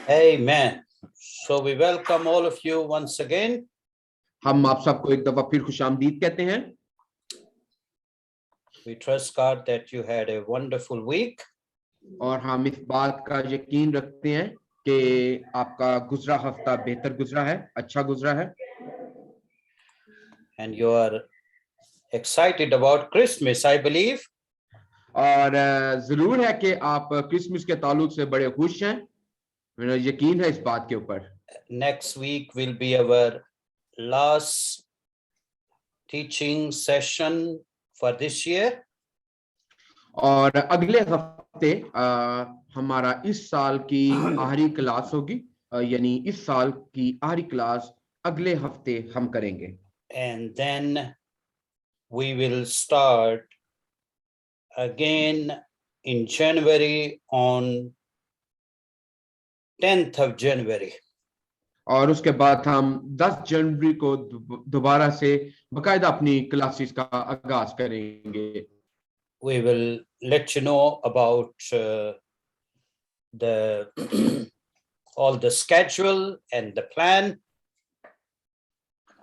Amen. So we welcome all of you once again. हम आप सबको एक दफा फिर खुशामदीद कहते हैं. We trust God that you had a wonderful week. और हम इस बात का यकीन रखते हैं कि आपका गुजरा हफ्ता बेहतर गुजरा है, अच्छा गुजरा है. And you are excited about Christmas, I believe. और जरूर है कि आप क्रिसमस के ताल्लुक से बड़े खुश हैं. मेरा यकीन है इस बात के ऊपर. Next week will be our last teaching session for this year. और अगले हफ्ते हमारा इस साल की आखिरी क्लास होगी, यानी इस साल की आखिरी क्लास अगले हफ्ते हम करेंगे. And then we will start again in January on 10th of January. और उसके बाद हम 10 जनवरी को दोबारा से बकायदा अपनी क्लासेस का आगाज करेंगे. We will let you know about the all the schedule and the plan.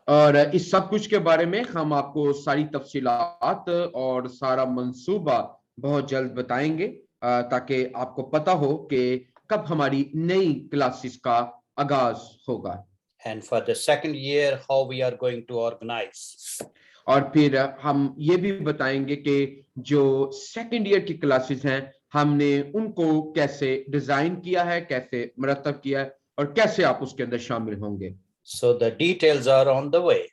और इस सब कुछ के बारे में हम आपको सारी तफसीलात और सारा मंसूबा बहुत जल्द बताएंगे, ताकि आपको पता हो कि कब हमारी नई क्लासेस का आगाज होगा. And for the second year, how we are going to organize. और फिर हम ये भी बताएंगे कि जो सेकंड ईयर की क्लासेस हैं हमने उनको कैसे डिजाइन किया है, कैसे मरतब किया है और कैसे आप उसके अंदर शामिल होंगे. So the details are on the way.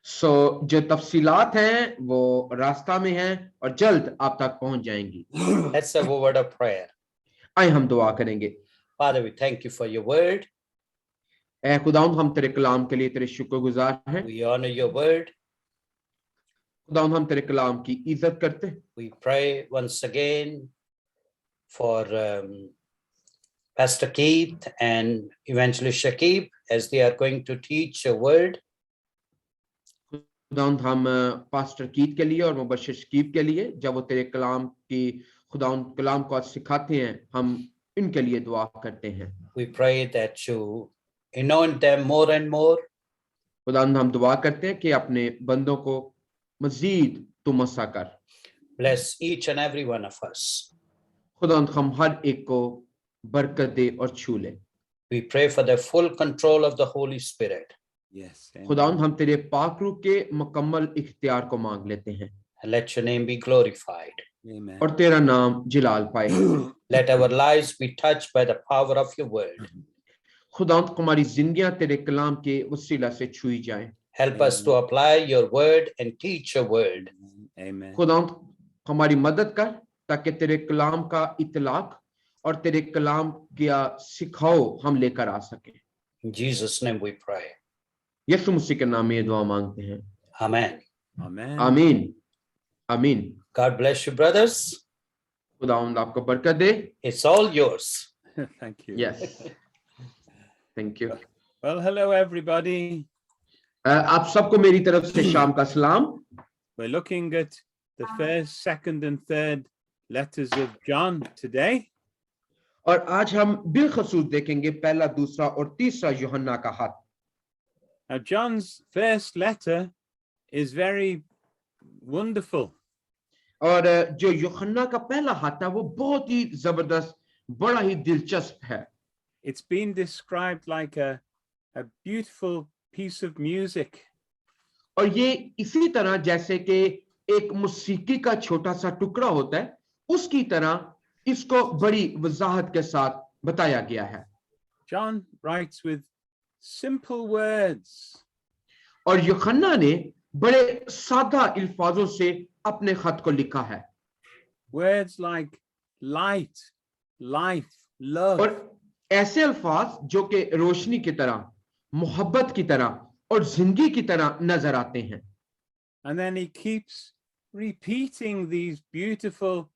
So जो तफसीलात हैं वो रास्ता में हैं और जल्द आप तक पहुंच जाएंगी. Let's have a word of prayer. आइए हम दुआ करेंगे. Father, we thank you for your word. ऐ खुदावंद, हम तेरे कलाम के लिए तेरे शुक्रगुजार हैं. We honor your word. खुदावंद, हम तेरे कलाम की इज्जत करते हैं. We pray once again for Pastor Keith and Evangelist Shakib as they are going to teach a word. खुदावंद, हम पास्टर कीथ के लिए और मुबश्शिर शकीब के लिए जब वो तेरे कलाम की खुदावंद कलाम को सिखाते हैं, हम इनके लिए दुआ करते हैं. We pray that you anoint them more and more. खुदावंद, हम दुआ करते हैं कि अपने बंदों को मजीद तू मसा कर. Bless each and every one of us. खुदावंद, हम हर एक को बरकत दे और छू ले. We pray for the full control of the Holy Spirit. Yes. खुदावंद, हम तेरे पाक रूह के मुकम्मल इख्तियार को मांग लेते हैं. And let your name be glorified. Amen. और तेरा नाम जिलाल पाए. Let our lives be touched by the power of your word. खुदावंद, हमारी जिंदगियां तेरे कलाम के वसीला से छुई जाएं. Help us to apply your word and teach your word. Amen. खुदावंद, हमारी मदद कर ताकि तेरे कलाम का इतलाक और तेरे कलाम का सिखाओ हम लेकर आ सके. In Jesus' name we pray. यीशु मसीह के नाम में ये दुआ मांगते हैं. Amen. Amen. आमीन आमीन. God bless you, brothers. खुदावंद आपको बरकत दे. It's all yours. Thank you. Yes, thank you. Well, hello everybody. आप सबको मेरी तरफ से शाम का सलाम. We're looking at the first, second, and third letters of John today. और आज हम बिलखसूस देखेंगे पहला, दूसरा और तीसरा यूहन्ना का खत. Now, John's first letter is very wonderful. और जो यूहन्ना का पहला खत है वो बहुत ही जबरदस्त, बड़ा ही दिलचस्प है. It's been described like a beautiful piece of music. और ये इसी तरह जैसे कि एक मौसीकी का छोटा सा टुकड़ा होता है, उसकी तरह इसको बड़ी वजाहत के साथ बताया गया है. John writes with simple words. और यूहन्ना ने बड़े सादा अल्फाजों से अपने खत को लिखा है. Words like light, life, love. और ऐसे अल्फाज जो कि रोशनी की तरह, मोहब्बत की तरह और जिंदगी की तरह नजर आते हैं. And then he keeps repeating these beautiful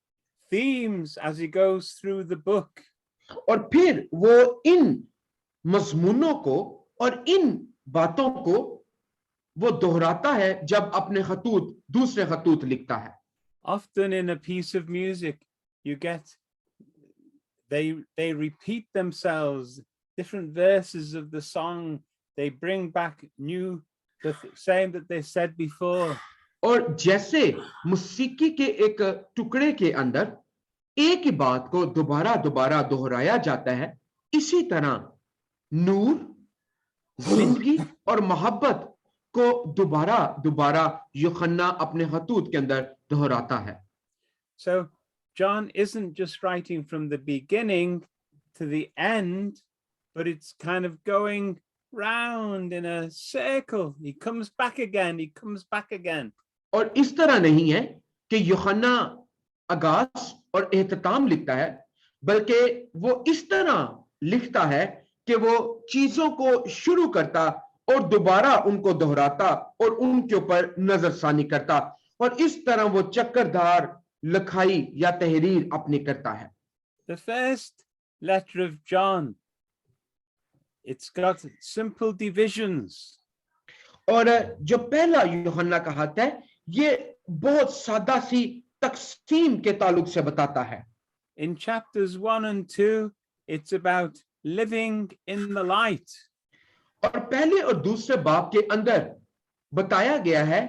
themes as he goes through the book. और फिर वो इन मजमूनों को और इन बातों को वो दोहराता है जब अपने खतूत दूसरे खतूत लिखता है. Often in a piece of music, you get they repeat themselves, different verses of the song. They bring back the same that they said before. और जैसे मौसीकी के एक टुकड़े के अंदर एक ही बात को दोबारा दोबारा दोहराया जाता है, इसी तरह नूर, जिंदगी और मोहब्बत को दोबारा दोबारा यूहन्ना अपने खतूत के अंदर दोहराता है. So John isn't just writing from the beginning to the end, but it's kind of going round in a circle. He comes back again, he comes back again. और इस तरह नहीं है कि यूहन्ना आगाज और एहतताम लिखता है, बल्कि वो इस तरह लिखता है कि वो चीजों को शुरू करता और दोबारा उनको दोहराता और उनके ऊपर नजरसानी करता, और इस तरह वो चक्करदार लिखाई या तहरीर अपनी करता है. The first letter of John, it's got simple divisions. और जो पहला यूहन्ना का खत है, ये बहुत सादा सी तकसीम के ताल्लुक से बताता है. In chapters 1 and 2, it's about living in the light. और पहले और दूसरे बाब के अंदर बताया गया है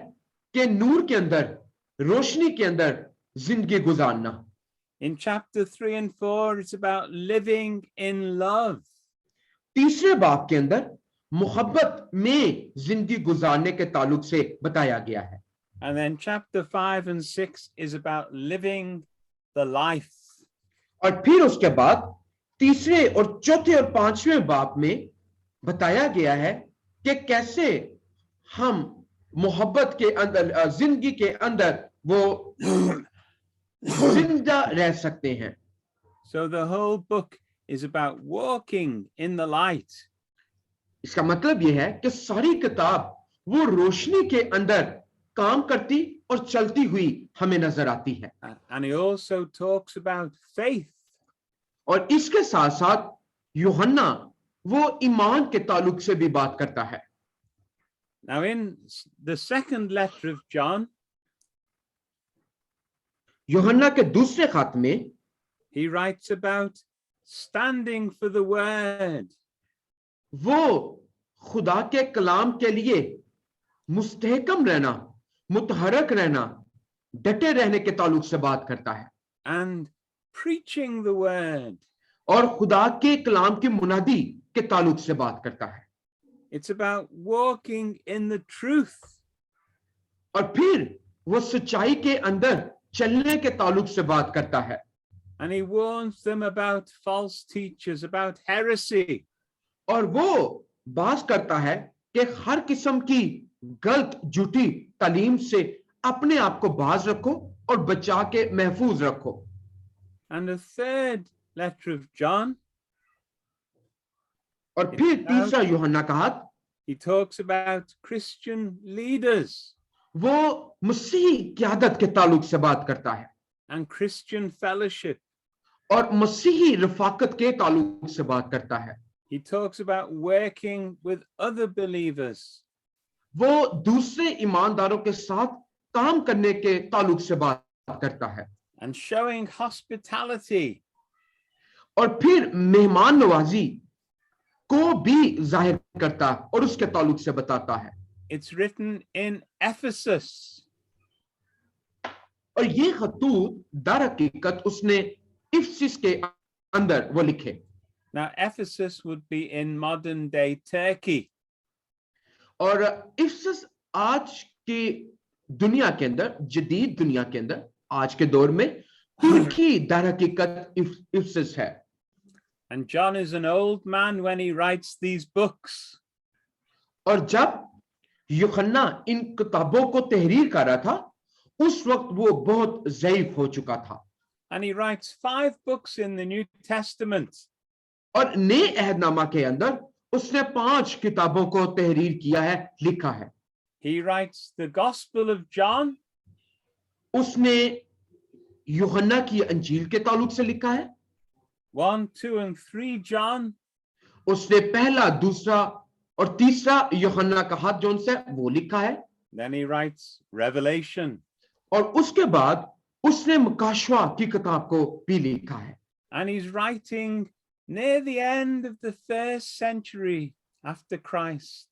कि नूर के अंदर, रोशनी के अंदर जिंदगी गुजारना. In chapter 3 and 4, it's about living in love. तीसरे बाब के अंदर मोहब्बत में जिंदगी गुजारने के ताल्लुक से बताया गया है. And then chapter 5 and 6 is about living the life. और फिर उसके बाद तीसरे और चौथे और पांचवें बाब में बताया गया है कि कैसे हम मोहब्बत के अंदर, जिंदगी के अंदर वो जिंदा रह सकते हैं. So the whole book is about walking in the light. इसका मतलब यह है कि सारी किताब वो रोशनी के अंदर काम करती और चलती हुई हमें नजर आती है. And he also talks about faith. और इसके साथ साथ यूहन्ना वो ईमान के ताल्लुक से भी बात करता है. Now in the second letter of John, यूहन्ना के दूसरे खत में he writes about standing for the word. वो खुदा के कलाम के लिए मुस्तहकम रहना, मुतहरक रहना, डटे रहने के ताल्लुक से बात करता है. And preaching the word. और खुदा के कलाम की मुनादी के ताल्लुक से बात करता है. It's about walking in the truth. और फिर वो सच्चाई के अंदर चलने के ताल्लुक से बात करता है. And he warns them about false teachers, about heresy. और वो बात करता है कि हर किस्म की गलत झूठी तालीम से अपने आप को बाज रखो और बचा के महफूज रखो. And the third letter of John, और फिर तीसरा यूहन्ना का खत, he talks about Christian leaders वो मसीही क़यादत के ताल्लुक से बात करता है and Christian fellowship. और मसीही रफाकत के ताल्लुक से बात करता है. He talks about working with other believers. वो दूसरे ईमानदारों के साथ काम करने के ताल्लुक से बात करता है. And showing hospitality. और फिर मेहमान नवाजी को भी जाहिर करता और उसके ताल्लुक से बताता है. It's written in Ephesus. और ये खतूत दर हकीकत उसने इफिसस के अंदर वो लिखे. Now Ephesus would be in modern day Turkey. और इफिसस आज की दुनिया के अंदर, जदीद दुनिया के अंदर, आज के दौर में तुर्की दर हकीकत इफिसस है. And John is an old man when he writes these books. और जब यूहन्ना इन किताबों को तहरीर कर रहा था, उस वक्त वो बहुत ज़ईफ हो चुका था. And he writes 5 books in the New Testament. और नए अहदनामा के अंदर उसने 5 किताबों को तहरीर किया है, लिखा है. He writes the Gospel of John. उसने यूहन्ना की अंजील के ताल्लुक से लिखा है. 1, 2, and 3 John. उसने पहला, दूसरा और तीसरा यूहन्ना का खत जो उनसे वो लिखा है. Then he writes Revelation. और उसके बाद उसने मुकाशवा की किताब को भी लिखा है. And he's writing near the end of the first century after Christ.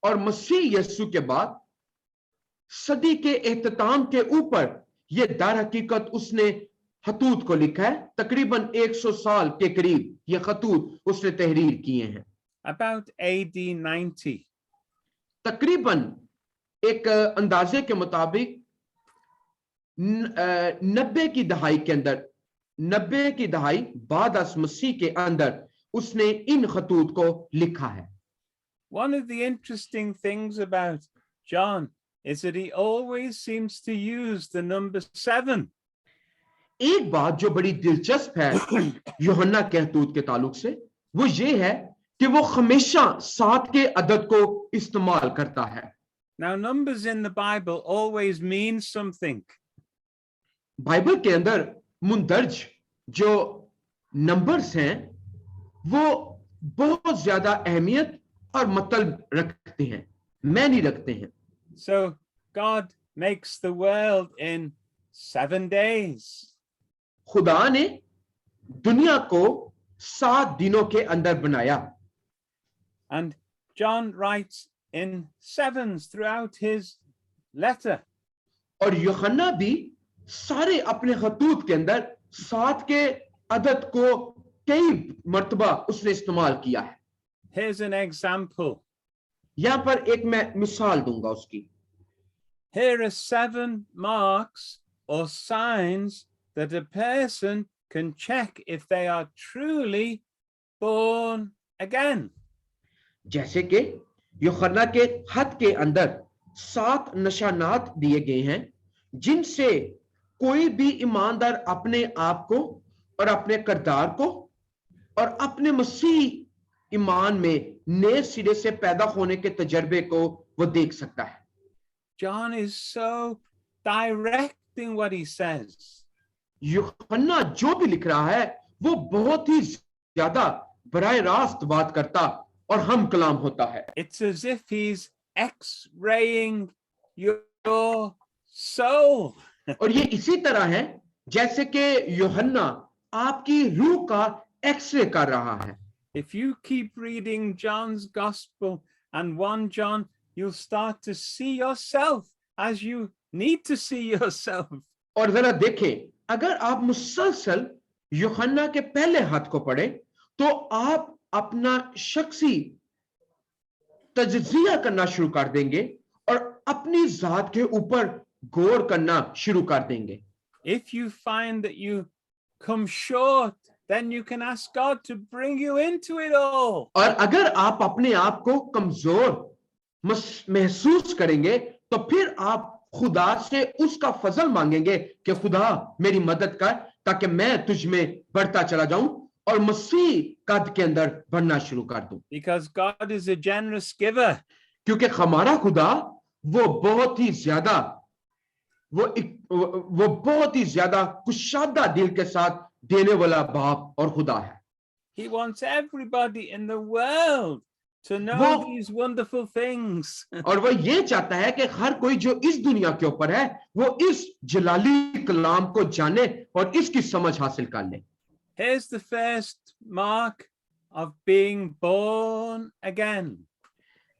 और मसीह यीशु के बाद सदी के इख्तिताम के ऊपर ये दर हकीकत उसने खतूत को लिखा है। तकरीबन 100 साल के करीब ये खतूत उसने तहरीर किए हैं। About AD 90. तकरीबन एक अंदाजे के मुताबिक 90 की दहाई के अंदर, 90 की दहाई बाद अस मसीह के अंदर उसने इन खतूत को लिखा है। One of the interesting things about John is that he always seems to use the number 7. एक बात जो बड़ी दिलचस्प है यूहन्ना के खतूत के ताल्लुक से वो ये है कि वो हमेशा 7 के अदद को इस्तेमाल करता है। Now, numbers in the Bible always mean something. Bible के अंदर मुंदर्ज जो नंबर्स हैं वो बहुत ज्यादा अहमियत और मतलब रखते हैं, मायने रखते हैं। So God makes the world in 7 days. खुदा ने दुनिया को 7 दिनों के अंदर बनाया। And John writes in 7s throughout his letter. और यूहन्ना भी सारे अपने खतूत के अंदर 7 के अदद को कई मर्तबा उसने इस्तेमाल किया है। Here's an example. यहां पर एक मैं मिसाल दूंगा उसकी। Here are 7 marks or signs that a person can check if they are truly born again. जैसे कि यूहन्ना के खत के अंदर 7 निशानात दिए गए हैं जिनसे कोई भी ईमानदार अपने आप को और अपने किरदार को और अपने मसीह ईमान में नए सिरे से पैदा होने के तजर्बे को वो देख सकता है। John is so direct in what he says. यूहन्ना जो भी लिख रहा है वो बहुत ही ज्यादा बराह रास्त बात करता और हम कलाम होता है। It's as if he's x-raying your soul. और ये इसी तरह है जैसे कि यूहन्ना आपकी रूह का एक्सरे कर रहा है। If you keep reading John's gospel and 1 John, you'll start to see yourself as you need to see yourself. और जरा देखें, अगर आप मुसलसल यूहन्ना के पहले हाथ को पढ़ें तो आप अपना शख्सी तजजिया करना शुरू कर देंगे और अपनी जात के ऊपर गौर करना शुरू कर देंगे। If you find that you come short, then you can ask God to bring you into it all. और अगर आप अपने आप को कमजोर महसूस करेंगे तो फिर आप खुदा से उसका फजल मांगेंगे कि खुदा मेरी मदद कर ताकि मैं तुझ में बढ़ता चला जाऊं और मसीह कद के अंदर बढ़ना शुरू कर दूं। Because God is a generous giver. क्योंकि हमारा खुदा वो बहुत ही ज्यादा कुशादा दिल के साथ देने वाला बाप और खुदा है। He wants everybody in the world to know these wonderful things. और वो ये चाहता है कि हर कोई जो इस दुनिया के ऊपर है वो इस जलाली कलाम को जाने और इसकी समझ हासिल कर ले। Here's the first mark of being born again.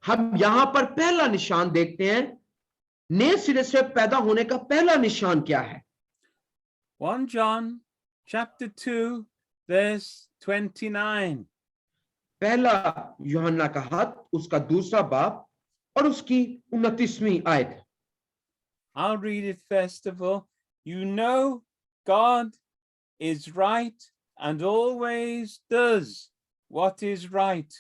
हम यहाँ पर पहला निशान देखते हैं, नए सिरे से पैदा होने का पहला निशान क्या है? 1 John chapter 2 verse 29. पहला यूहन्ना का खत उसका दूसरा बाब और उसकी 29वीं आयत। I'll read it first of all. You know God is right and always does what is right.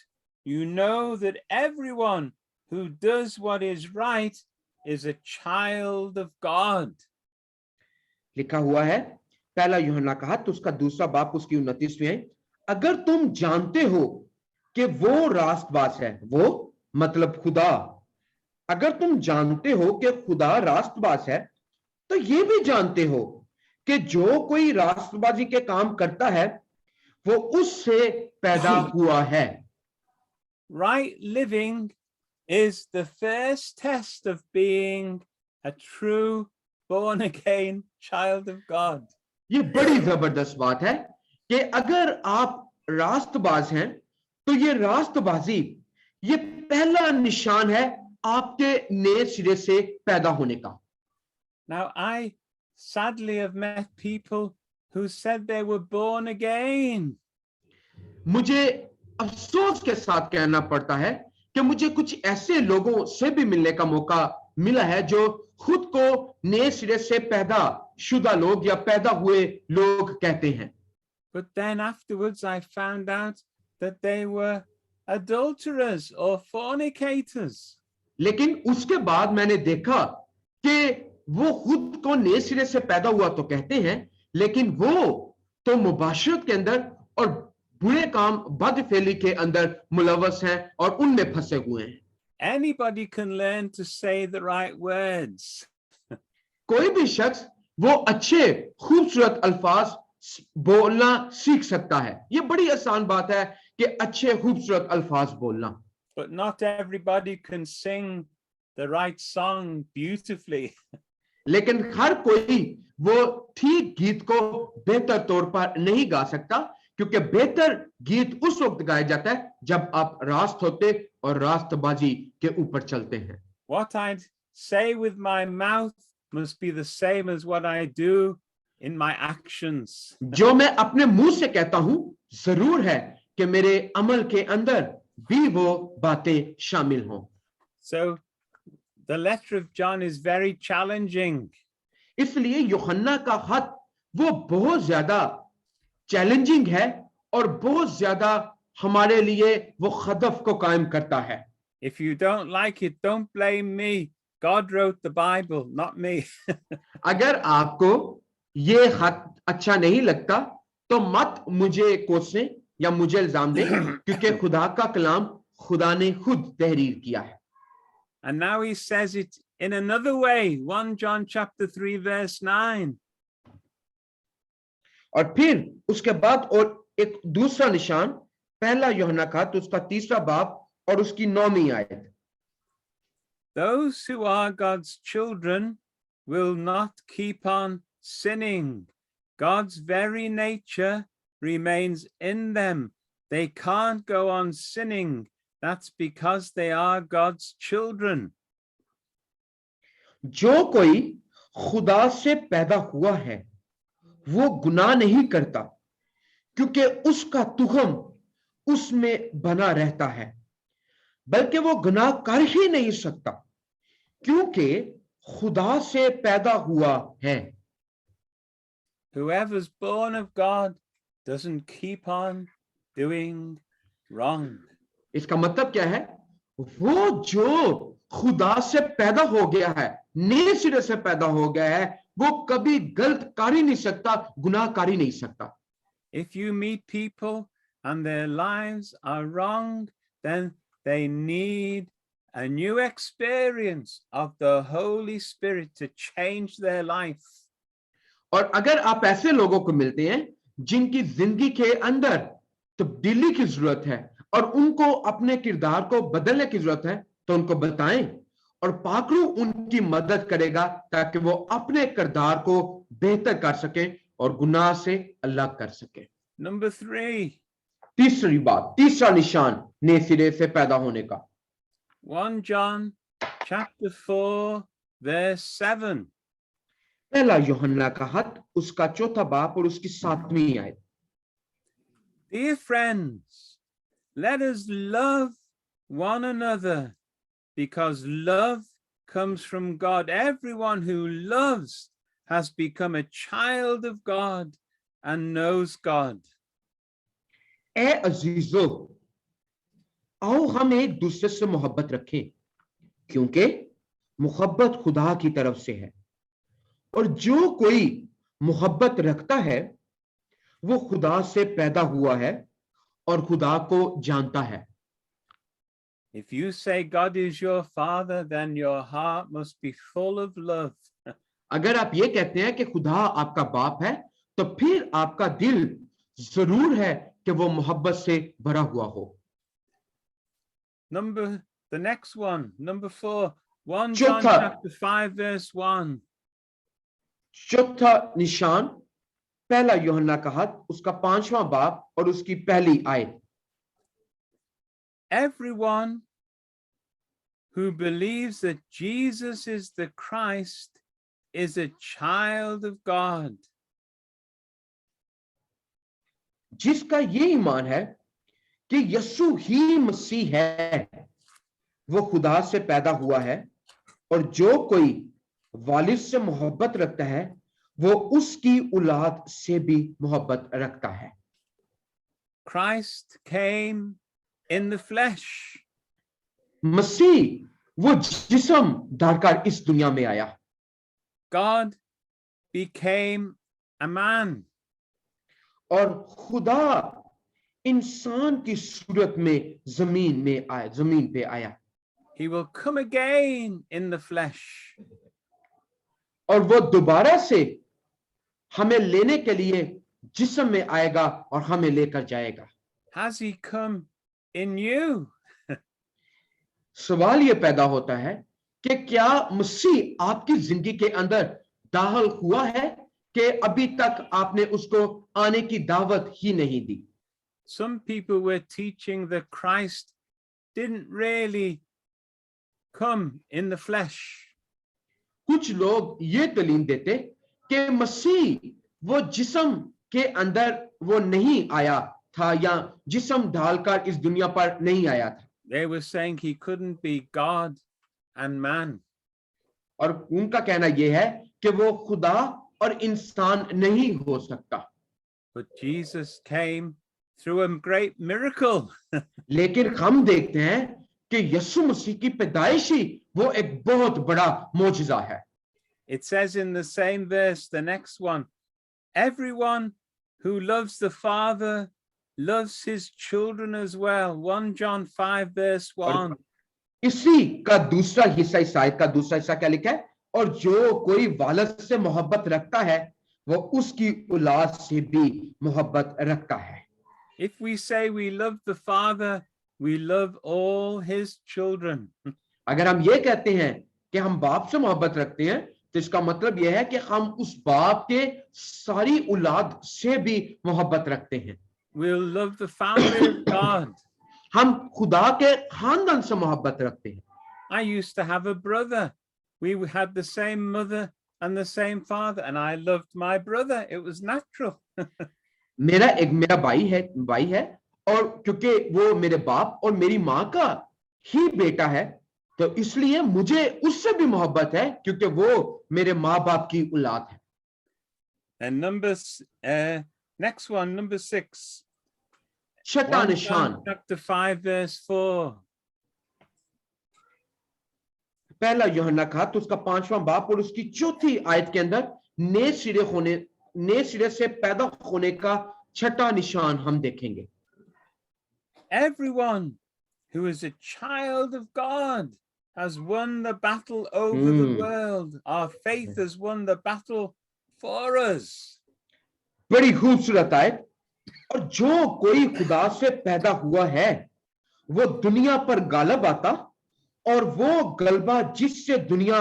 You know that everyone who does what is right is a child of God. लिखा हुआ है पहला यूहन्ना का खत उसका दूसरा बाब उसकी 29वीं आयत। अगर तुम जानते हो कि वो रास्तबाज है, वो मतलब खुदा, अगर तुम जानते हो कि खुदा रास्तबाज है तो ये भी जानते हो कि जो कोई रास्तबाजी के काम करता है वो उससे पैदा हुआ है। Right living is the first test of being a true born again child of God. ये बड़ी जबरदस्त बात है कि अगर आप रास्तबाज हैं तो ये रास्तबाजी ये पहला निशान है आपके नए सिरे से पैदा होने का। Now, I sadly have met people who said they were born again. मुझे अफसोस के साथ कहना पड़ता है कि मुझे कुछ ऐसे लोगों से भी मिलने का मौका मिला है जो खुद को नए सिरे से पैदा शुदा लोग या पैदा हुए लोग कहते हैं। But then afterwards, I found out that they were adulterers or fornicators. लेकिन उसके बाद मैंने देखा कि वो खुद को नए सिरे से पैदा हुआ तो कहते हैं, लेकिन वो तो मुबाशरत के अंदर और बुरे काम बदफेली के अंदर मुलव्वस हैं और उनमें फंसे हुए हैं। Anybody can learn to say the right words. कोई भी शख्स वो अच्छे खूबसूरत अल्फाज बोलना सीख सकता है। ये बड़ी आसान बात है कि अच्छे खूबसूरत अल्फाज बोलना। But not everybody can sing the right song beautifully. लेकिन हर कोई वो ठीक गीत को बेहतर तौर पर नहीं गा सकता, क्योंकि बेहतर गीत उस वक्त गाया जाता है जब आप रास्त होते और रास्तबाजी के ऊपर चलते हैं। What I say with my mouth must be the same as what I do in my actions. जो मैं अपने मुंह से कहता हूं जरूर है कि मेरे अमल के अंदर भी वो बातें शामिल हों। So the letter of John is very challenging. इसलिए यूहन्ना का खत वो बहुत ज्यादा चैलेंजिंग है और बहुत ज्यादा हमारे लिए वो हदफ को कायम करता है। If you don't like it, don't blame me. God wrote the Bible, not me. अगर आपको ये खत अच्छा नहीं लगता तो मत मुझे कोसें या मुझे इल्जाम दें, क्योंकि खुदा का कलाम खुदा ने खुद तहरीर किया है। And now he says it in another way. 1 John chapter 3 verse 9. और फिर उसके बाद और एक दूसरा निशान, पहला यूहन्ना खत उसका 3रा बाब और उसकी 9वीं आयत। Those who are God's children will not keep on sinning. God's very nature remains in them. They can't go on sinning. That's because they are God's children. जो कोई खुदा से पैदा हुआ है वो गुनाह नहीं करता, क्योंकि उसका तुखम उसमें बना रहता है, बल्कि वो गुनाह कर ही नहीं सकता क्योंकि खुदा से पैदा हुआ है। Whoever's born of God doesn't keep on doing wrong. इसका मतलब क्या है? वो जो खुदा से पैदा हो गया है, नए सिरे से पैदा हो गया है, वो कभी गलत कर ही नहीं सकता, गुनाह कर ही नहीं सकता। If you meet people and their lives are wrong, then they need a new experience of the Holy Spirit to change their life. और अगर आप ऐसे लोगों को मिलते हैं जिनकी जिंदगी के अंदर तब्दीली की जरूरत है और उनको अपने किरदार को बदलने की जरूरत है, तो उनको बताएं और पाकरू उनकी मदद करेगा ताकि वो अपने किरदार को बेहतर कर सके और गुनाह से अलग कर सके। Number 3. तीसरी बात, तीसरा निशान नए सिरे से पैदा होने का। 1 John chapter 4 verse 7. पहला यूहन्ना का खत उसका 4था बाब और उसकी 7वीं आयत। Dear friends, let us love one another because love comes from God. Everyone who loves has become a child of God and knows God. ए अजीजो, आओ हम एक दूसरे से मोहब्बत रखें, क्योंकि मोहब्बत खुदा की तरफ से है, और जो कोई मोहब्बत रखता है वो खुदा से पैदा हुआ है और खुदा को जानता है। If you say God is your father, then your heart must be full of love. अगर आप ये कहते हैं कि खुदा आपका बाप है, तो फिर आपका दिल जरूर है कि वो मोहब्बत से भरा हुआ हो। The next one, number 4, 1 John चौथा। chapter 5 verse 1. चौथा निशान पहला यूहन्ना का खत उसका 5वां बाब और उसकी पहली आयत। Everyone who believes that Jesus is the Christ is a child of God. जिसका ये ईमान है कि यीशु ही मसीह है, वो खुदा से पैदा हुआ है, और जो कोई वालिद से मोहब्बत रखता है वो उसकी औलाद से भी मोहब्बत रखता है। Christ came in the flesh. मसीह वो जिस्म धारकर इस दुनिया में आया। God became a man. और खुदा इंसान की सूरत में जमीन पे आया। He will come again in the flesh. और वो दोबारा से हमें लेने के लिए जिस्म में आएगा और हमें लेकर जाएगा। Has he come in you? सवाल ये पैदा होता है कि क्या मसीह आपकी जिंदगी के अंदर दाखिल हुआ है कि अभी तक आपने उसको आने की दावत ही नहीं दी। Some people were teaching that Christ didn't really come in the flesh. कुछ लोग ये तालीम देते कि मसीह वो जिस्म के अंदर वो नहीं आया था या जिस्म ढालकर इस दुनिया पर नहीं आया था। They were saying he couldn't be God and man. और उनका कहना यह है कि वो खुदा और इंसान नहीं हो सकता। But Jesus came through a great miracle. लेकिन हम देखते हैं कि यीशु मसीह की पैदाइश ही वो एक बहुत बड़ा मौजज़ा है। It says in the same verse, the next one, everyone who loves the Father loves his children as well. 1 John 5 verse 1. इसी का दूसरा हिस्सा, इस आयत का दूसरा हिस्सा क्या लिखा है? और जो कोई वालिद से मोहब्बत रखता है वो उसकी औलाद से भी मोहब्बत रखता है। If we say we love the Father, we love all his children. अगर हम ये कहते हैं कि हम बाप से मोहब्बत रखते हैं तो इसका मतलब यह है कि हम उस बाप के सारी औलाद से भी मोहब्बत रखते हैं। We'll love the family of God. हम खुदा के खानदान से मोहब्बत रखते हैं। I used to have a brother. We had the same mother and the same father, and I loved my brother. It was natural. मेरा भाई है और क्योंकि वो मेरे बाप और मेरी माँ का ही बेटा है तो इसलिए मुझे उससे भी मोहब्बत है क्योंकि वो मेरे माँ बाप की औलाद है। And next one, number 6. छठा निशान, Chapter 5 verse 4. पहला यूहन्ना का तो उसका 5वां बाब और उसकी चौथी आयत के अंदर नए सिरे से पैदा होने का छठा निशान हम देखेंगे। Everyone who is a child of God has won the battle over the world. Our faith has won the battle for us. बड़ी खूबसूरत आयत। और जो कोई खुदा से पैदा हुआ है वो दुनिया पर गालिब आता और वो गलबा जिससे दुनिया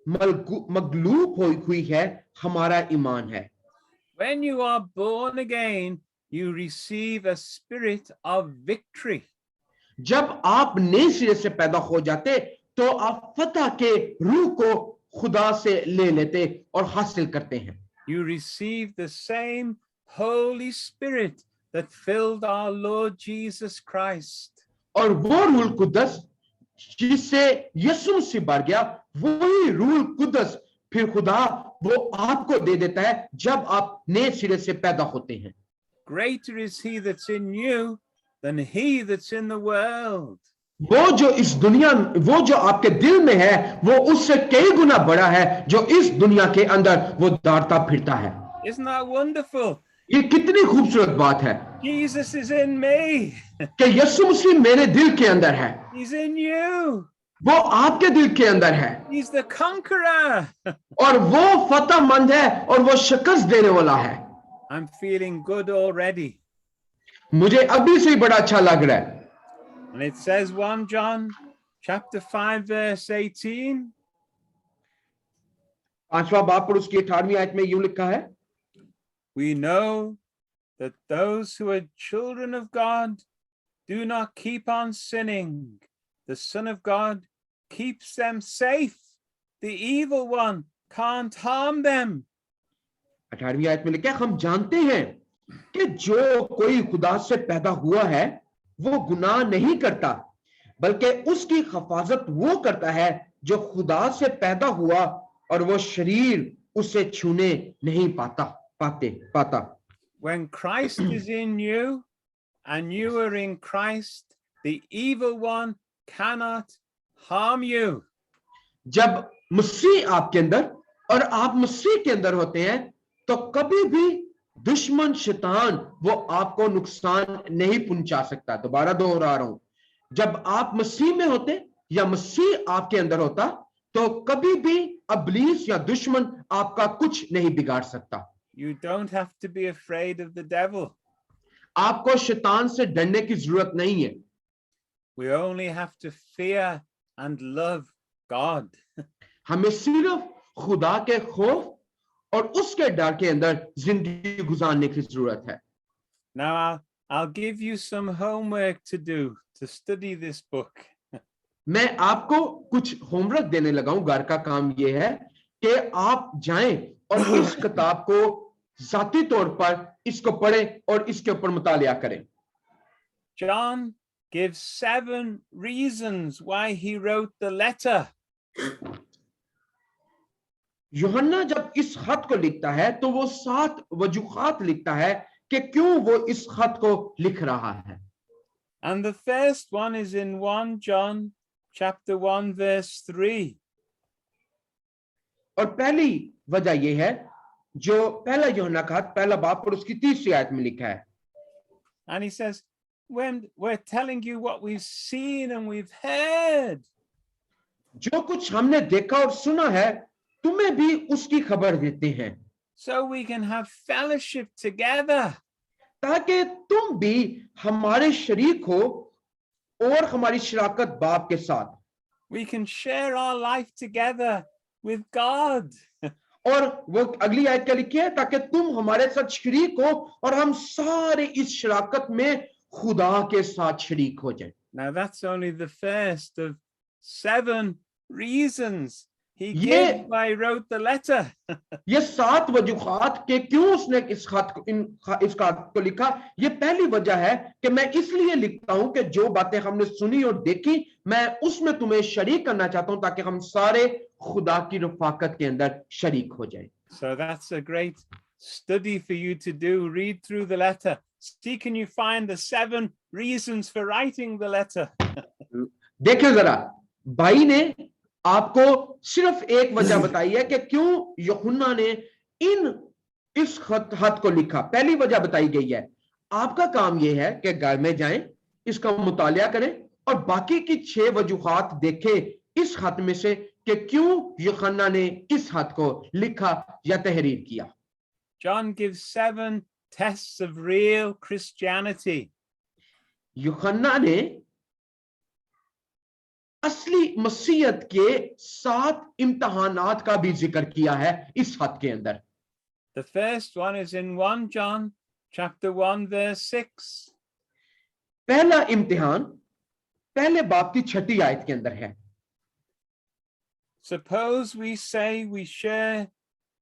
मगलूब हुई है हमारा ईमान है। When you are born again, you receive a spirit of victory. जब आप नए सिरे से पैदा हो जाते तो आप फतह के रूह को खुदा से ले लेते और हासिल करते हैं। You receive the same Holy Spirit that filled our Lord Jesus Christ. और वो रूह कुदस जिससे यीशु मसीह भर गया वही रूह कुदस फिर खुदा वो आपको दे देता है जब आप नए सिरे से पैदा होते हैं। Greater is he that's in you than he that's in the world. वो जो आपके दिल में है वो उससे कई गुना बड़ा है जो इस दुनिया के अंदर वो दौड़ता फिरता है। Isn't that wonderful? ये कितनी खूबसूरत बात है Jesus is in me. कि यीशु मसीह मेरे दिल के अंदर है, He's in you. वो आपके दिल के अंदर है He's the conqueror. और वो फतहमंद है और वो शिकस्त देने वाला है। I'm feeling good already. मुझे अभी से ही बड़ा अच्छा लग रहा है। And it says 1 John chapter 5 verse 18. 5वां बाब पर उसकी 18वीं आयत में यूं लिखा है, we know that those who are children of God do not keep on sinning. The Son of God keeps them safe. The evil one can't harm them. 18वीं आयत में लिखा है, हम जानते हैं कि जो कोई खुदा से पैदा हुआ है वो गुनाह नहीं करता, बल्कि उसकी हिफाजत वो करता है जो खुदा से पैदा हुआ, और वो शरीर उसे छूने नहीं पाता. When Christ is in you and you are in Christ, the evil one cannot harm you. जब मसीह आपके अंदर और आप मसीह के अंदर होते हैं तो कभी भी दुश्मन शैतान वो आपको नुकसान नहीं पहुंचा सकता. दोबारा दोहरा रहा हूं, जब आप मसीह में होते या मसीह आपके अंदर होता तो कभी भी इब्लीस या दुश्मन आपका कुछ नहीं बिगाड़ सकता. You don't have to be afraid of the devil. आपको शैतान से डरने की जरूरत नहीं है. We only have to fear and love God. हमें सिर्फ खुदा के खौफ और उसके डर के अंदर जिंदगी गुजारने की जरूरत है. Now I'll give you some homework to do to study this book. मैं आपको कुछ होमवर्क देने लगा हूं. घर का काम यह है कि आप जाएं और इस किताब को जाती तौर पर इसको पढ़ें और इसके ऊपर मुतालिया करें. John gives 7 reasons why he wrote the letter. यूहन्ना जब इस खत को लिखता है तो वो 7 वजूहात लिखता है कि क्यों वो इस खत को लिख रहा है. And the first one is in 1 John chapter 1 verse 3. और पहली वजह यह है जो पहला यूहन्ना का पहला बाब और उसकी 3री आयत में लिखा है. And he says, when we're telling you what we've seen and we've heard, जो कुछ हमने देखा और सुना है तुम्हें भी उसकी खबर देते हैं, so we can have fellowship together. ताकि तुम भी हमारे शरीक हो और हमारी शराकत बाप के साथ. We can share our life together with God. और वो अगली आयत क्या लिखी है, ताकि तुम हमारे साथ शरीक हो और हम सारे इस शराकत में खुदा के साथ शरीक हो जाए. Now that's only the first of 7 reasons he ये- gave why he wrote the letter. ये 7 वजूहात के क्यों उसने इस खत को लिखा. ये पहली वजह है कि मैं इसलिए लिखता हूं कि जो बातें हमने सुनी और देखी मैं उसमें तुम्हें शरीक करना चाहता हूं ताकि हम सारे खुदा की रफाकत के अंदर शरीक हो जाएं. So that's a great study for you to do. Read through the letter. See, can you find the 7 reasons for writing the letter? देखिए जरा, भाई ने आपको सिर्फ एक वजह बताई है कि क्यों यूहन्ना ने इस खत को लिखा. पहली वजह बताई गई है. आपका काम यह है कि घर में जाएं, इसका मुतालिया करें और बाकी की 6 वजूहात देखें इस खत में से कि क्यों यूहन्ना ने इस खत को लिखा या तहरीर किया. John gives 7 tests of real Christianity. यूहन्ना ने असली मसीहत के 7 इम्तिहानात का भी जिक्र किया है इस खत के अंदर. The first one is in 1 John chapter 1 verse 6. पहला इम्तिहान पहले बाब की 6ठी आयत के अंदर है. Suppose we say we share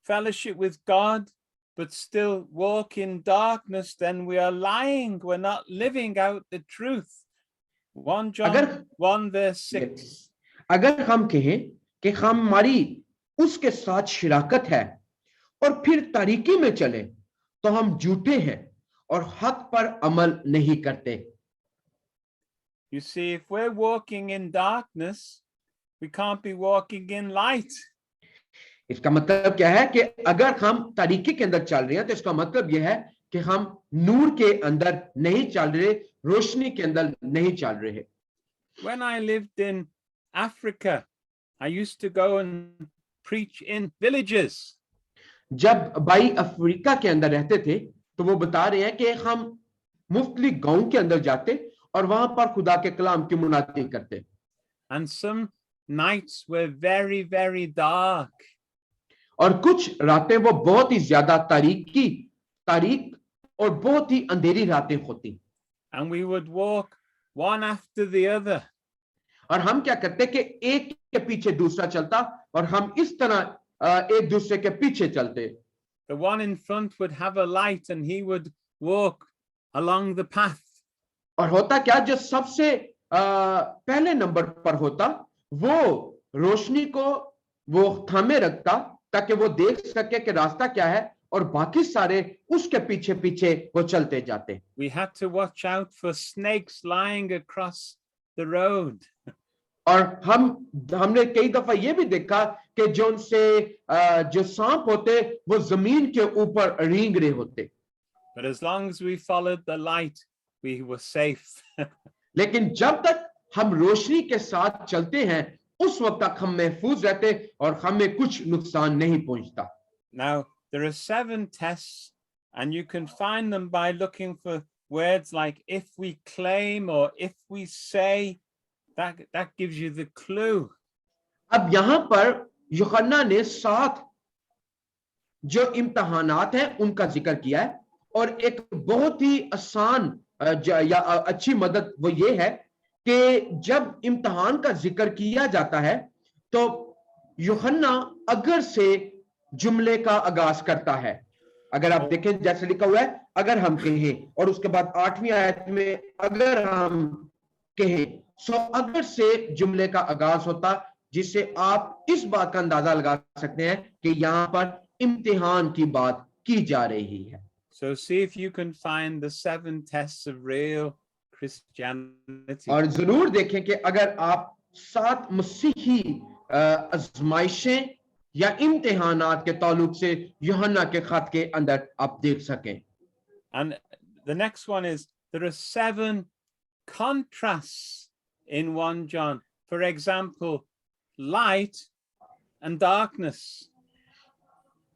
fellowship with God, but still walk in darkness, then we are lying. We're not living out the truth. 1 John 1 verse 6. अगर हम कहें कि हमारी उसके साथ शिराकत है और फिर तारीकी में चले तो हम झूठे हैं और हक पर अमल नहीं करते. You see, if we're walking in darkness, we can't be walking in light. इसका मतलब क्या है कि अगर हम तारीकी के अंदर चल रहे हैं तो इसका मतलब यह है कि हम नूर के अंदर नहीं चल रहे, रोशनी के अंदर नहीं चल रहे. When I lived in Africa, I used to go and preach in villages. जब भाई अफ्रीका के अंदर रहते थे तो वो बता रहे हैं कि हम मुफ्तलिफ गांव के अंदर जाते और वहां पर खुदा के कलाम की मुनादी करते. And some nights were very, very dark. और कुछ रातें वो बहुत ही ज्यादा तारीकी तारीख और बहुत ही अंधेरी रातें होती, and we would walk one after the other. और हम क्या करते कि एक के पीछे दूसरा चलता और हम इस तरह एक दूसरे के पीछे चलते. The one in front would have a light and he would walk along the path. और होता क्या, जो सबसे पहले नंबर पर होता वो रोशनी को वो थामे रखता ताकि वो देख सके कि रास्ता क्या है, और बाकी सारे उसके पीछे पीछे वो चलते जाते. We had to watch out for snakes lying across the road. और हमने कई दफा ये भी देखा कि जो उनसे जो सांप होते वो जमीन के ऊपर रेंग रहे होते. But as long as we followed the light, we were safe. लेकिन जब तक हम रोशनी के साथ चलते हैं उस वक्त तक हम महफूज रहते और हमें कुछ नुकसान नहीं पहुंचता. Now, there are 7 tests, and you can find them by looking for words like if we claim or if we say. That gives you the clue. अब यहां पर यूहन्ना ने 7 जो इम्तिहानात हैं उनका जिक्र किया है, और एक बहुत ही आसान या अच्छी मदद वो ये है कि जब इम्तिहान का जिक्र किया जाता है तो यूहन्ना अगर से जुमले का आगाज करता है. अगर आप देखें जैसे लिखा हुआ है अगर हम कहें, और उसके बाद 8वीं आयत में अगर हम कहें, सो अगर से जुमले का आगाज होता, जिससे आप इस बात का अंदाजा लगा सकते हैं कि यहाँ पर इम्तिहान की बात की जा रही है. So see if you can find the 7 tests of real Christianity. और जरूर देखें कि अगर आप 7 मसीही आजमाइशें या इम्तिहानात के ताल्लुक से यूहन्ना के खत के अंदर आप देख सकें. And the next one is there are 7 contrasts in 1 John. For example, light and darkness.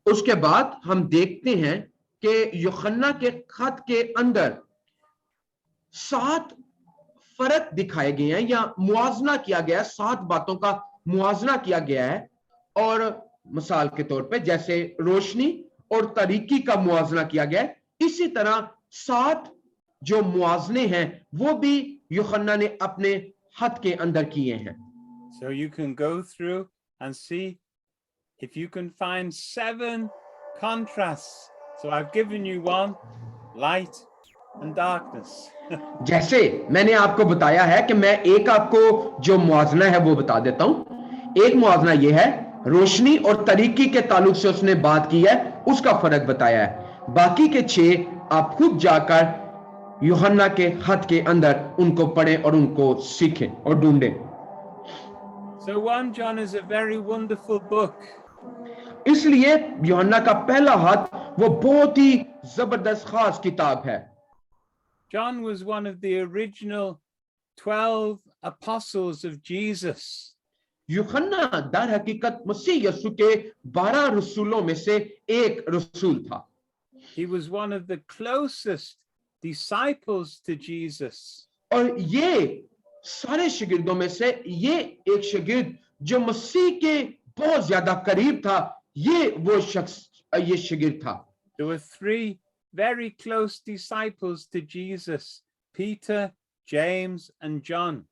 उसके बाद हम देखते हैं कि यूहन्ना के खत के अंदर 7 फर्क दिखाए गए हैं या मुआवजना किया गया है, 7 बातों का मुआवजना किया गया है. और मिसाल के तौर पे जैसे रोशनी और तारीकी का मुआवजना किया गया है, इसी तरह 7 जो मुआवजने हैं वो भी यूहन्ना ने अपने खत के अंदर किए हैं. So you can go through and see if you can find 7 contrasts. So I've given you 1, light and darkness. जैसे मैंने आपको बताया है कि मैं एक आपको जो मुआवजना है वो बता देता हूं. एक मुआवजना ये है, रोशनी और तारीकी के ताल्लुक से उसने बात की है, उसका फर्क बताया है. बाकी के 6 आप खुद जाकर यूहन्ना के खत के अंदर उनको पढ़ें और उनको सीखें और ढूंढें. So 1 John is a very wonderful book. इसलिए यूहन्ना का पहला खत वो बहुत ही जबरदस्त खास किताब है. John was one of the original 12 apostles of Jesus. यूहन्ना दर हकीकत मसीह यीशु के 12 रसूलों में से एक रसूल था. He was one of the closest disciples to Jesus. और ये सारे शागिर्दों में से ये एक शागिर्द जो मसीह के बहुत ज्यादा करीब था, ये वो शख्स ये शागिर्द था. There were 3 very close disciples to Jesus, Peter, James and John.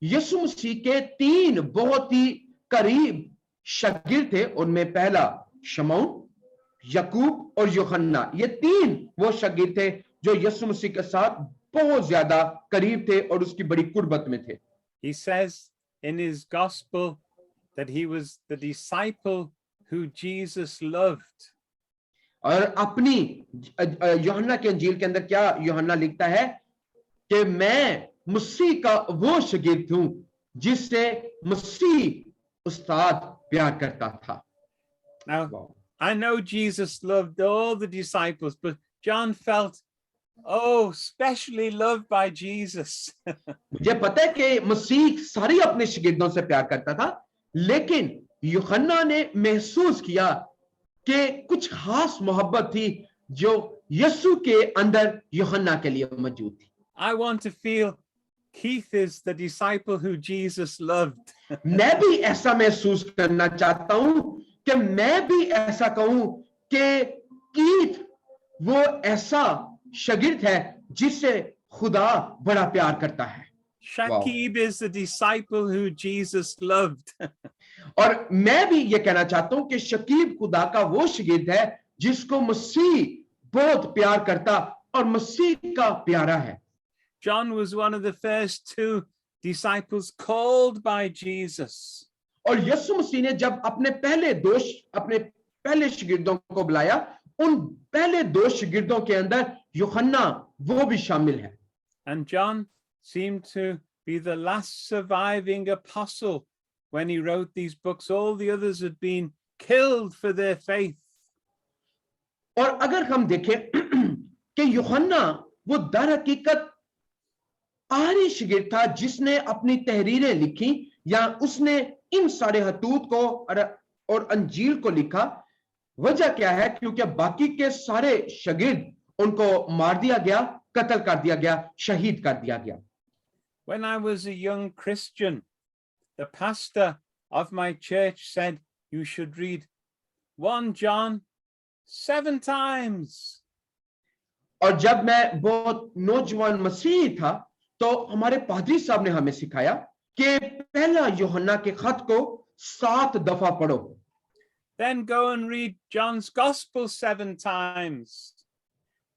यीशु मसीह के 3 बहुत ही करीब शागिर्द थे. उनमें पहला शमौन, याकूब और यूहन्ना. ये 3 वो शागिर्द थे जो यीशु मसीह के साथ बहुत ज्यादा करीब थे और उसकी बड़ी कुर्बत में थे. He says in his gospel that he was the disciple who Jesus loved. और अपनी यूहन्ना के अंजील के अंदर क्या यूहन्ना लिखता है कि मैं मसीह का वो शागिर्द हूं जिससे मसीह उस्ताद प्यार करता था. Now, I know Jesus loved all the disciples, but John felt, oh, specially loved by Jesus. मुझे पता है कि मसीह सारी अपने शागिर्दों से प्यार करता था, लेकिन यूहन्ना ने महसूस किया कि कुछ खास मोहब्बत थी जो यीशु के अंदर यूहन्ना के लिए मौजूद थी. I want to feel Keith is the disciple who Jesus loved. मैं भी ऐसा महसूस करना चाहता हूं कि मैं भी ऐसा कहूं कि कीथ वो ऐसा शागिर्द है जिससे खुदा बड़ा प्यार करता है। Shakib is the disciple who Jesus loved. और मैं भी ये कहना चाहता हूं कि शकीब खुदा का वो शागिर्द है जिसको मसीह बहुत प्यार करता और मसीह का प्यारा है। John was one of the first two disciples called by Jesus. और यीशु मसीह ने जब अपने पहले शागिर्दों को बुलाया, उन पहले दो शागिर्दों के अंदर यूहन्ना वो भी शामिल है। And John seemed to be the last surviving apostle when he wrote these books. All the others had been killed for their faith. और अगर हम देखें कि यूहन्ना वो दर हकीकत आखिरी शागिर्द था जिसने अपनी तहरीरें लिखी या उसने इन सारे हतूत को और अंजील को लिखा। वजह क्या है? क्योंकि बाकी के सारे शागिर्द उनको मार दिया गया, कत्ल कर दिया गया, शहीद कर दिया गया। When I was a young Christian, the pastor of my church said you should read 1 John 7 times. और जब मैं बहुत नौजवान मसीही था तो हमारे पादरी साहब ने हमें सिखाया कि पहला यूहन्ना के खत को 7 दफा पढ़ो। Then go and read John's Gospel 7 times.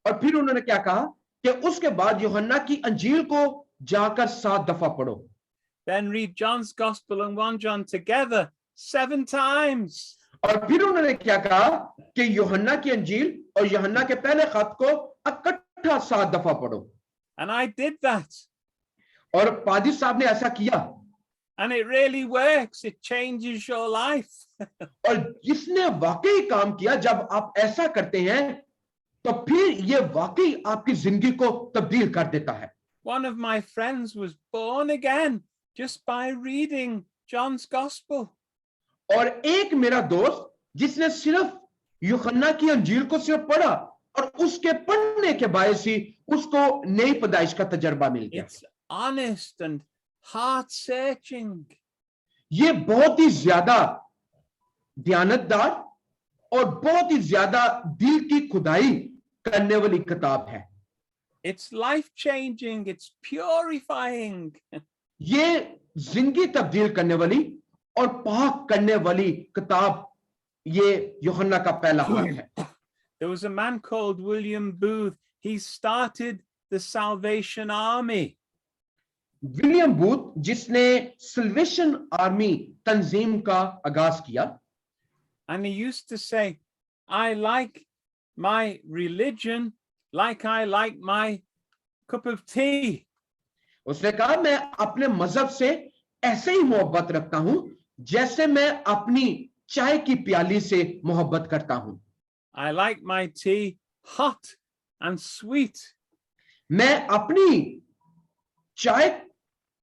और फिर उन्होंने क्या कहा कि उसके बाद यूहन्ना की अंजील को जाकर 7 दफा पढ़ो। Then read John's Gospel and 1 John together 7 times. और फिर उन्होंने क्या कहा कि यूहन्ना की अंजील और यूहन्ना के पहले खत को इकट्ठा 7 दफा पढ़ो। And I did that. और पादी साहब ने ऐसा किया। And it really works. It changes your life. और जिसने वाकई काम किया, जब आप ऐसा करते हैं तो फिर ये वाकई आपकी जिंदगी को तब्दील कर देता है। One of my friends was born again just by reading John's Gospel. और एक मेरा दोस्त जिसने सिर्फ यूहन्ना की अंजील को सिर्फ पढ़ा और उसके पढ़ने के बायस ही उसको नई पैदाइश का तजर्बा मिल गया। It's honest and heart searching. ये बहुत ही ज्यादा ध्यानतदार और बहुत ही ज्यादा दिल की खुदाई करने वाली किताब है। It's life changing. It's purifying. ये जिंदगी तब्दील करने वाली और पाक करने वाली किताब ये यूहन्ना का पहला खत है। There was a man called William Booth. He started the Salvation Army. William booth जिसने सल्वेशन आर्मी तंजीम का आगाज किया। And he used to say, I like my religion like I like my cup of tea. उसने कहा मैं अपने मजहब से ऐसे ही मोहब्बत रखता हूं जैसे मैं अपनी चाय की प्याली से मोहब्बत करता हूं। I like my tea hot and sweet. मैं अपनी चाय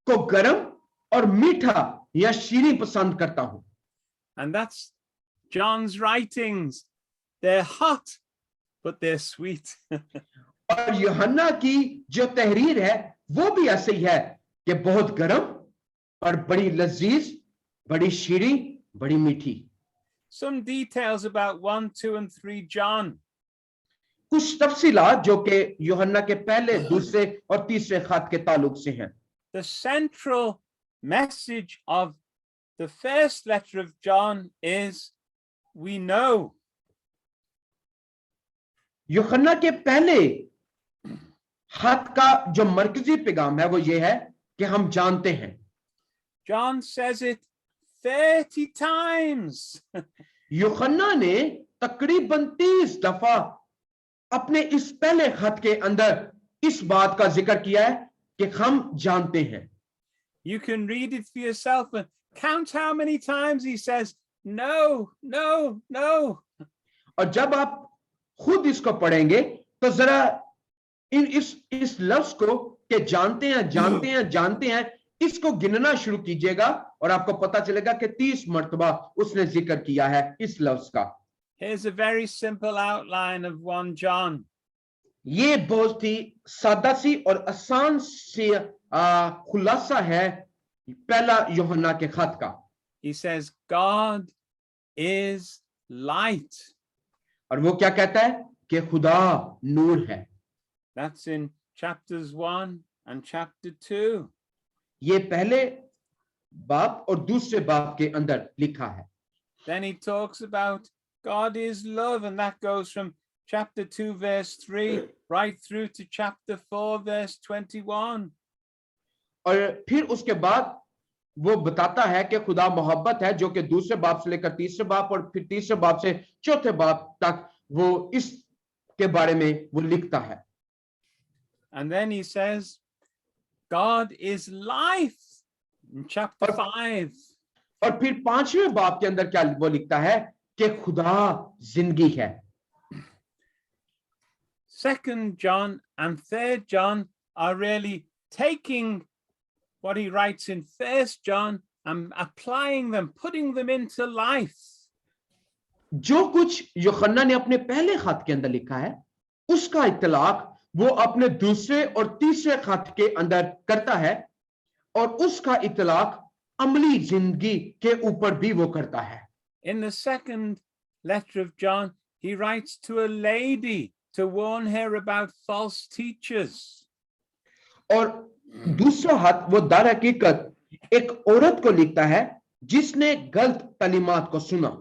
को गरम और मीठा या शीरी पसंद करता हूं। And that's John's writings. They're hot, but they're sweet. और यूहन्ना की जो तहरीर है वो भी ऐसे ही है कि बहुत गरम और बड़ी लजीज, बड़ी शीरी, बड़ी मीठी। Some details about 1, 2, and 3 John. कुछ तफसीलात जो कि यूहन्ना के पहले, दूसरे और तीसरे खत के ताल्लुक से हैं। The central message of the first letter of John is we know. यूहन्ना के पहले खत का जो मरकजी पैगाम है वो ये है कि हम जानते हैं। John says it 30 times. यूहन्ना ने तकरीबन 30 दफा अपने इस पहले खत के अंदर इस बात का जिक्र किया है कि हम जानते हैं। You can read it for yourself and count how many times he says no, no, no. और जब आप खुद इसको पढ़ेंगे तो जरा इस लफ्ज को कि जानते हैं इसको गिनना शुरू कीजिएगा और आपको पता चलेगा कि 30 मर्तबा उसने जिक्र किया है इस लफ्ज का। Here's a very simple outline of 1 John. ये बहुत ही सादा सी और आसान सी खुलासा है पहला यूहन्ना के खत का। He says God is light. और वो क्या कहता है कि खुदा नूर है। That's in chapters 1 and chapter 2. ये पहले बाप और दूसरे बाप के अंदर लिखा है। Then he talks about God is love, and that goes from chapter 2 verse 3 right through to chapter 4 verse 21. और फिर उसके बाद वो बताता है कि खुदा मोहब्बत है, जो कि दूसरे बाप से लेकर तीसरे बाप और फिर तीसरे बाप से चौथे बाप तक वो इस के बारे में वो लिखता है। And then he says God is life in chapter 5. और फिर पांचवें बाप के अंदर क्या वो लिखता है कि खुदा जिंदगी है। 2nd John and 3rd John are really taking what he writes in 1st John and applying them, putting them into life. जो कुछ यूहन्ना ने अपने पहले खत के अंदर लिखा है उसका इतलाक वो अपने दूसरे और तीसरे खत के अंदर करता है और उसका इतलाक अमली जिंदगी के ऊपर भी वो करता है। In the 2nd letter of John, he writes to a lady to warn her about false teachers. और दूसरा खत वो दर हकीकत एक औरत को लिखता है जिसने गलत तालीमात को सुना।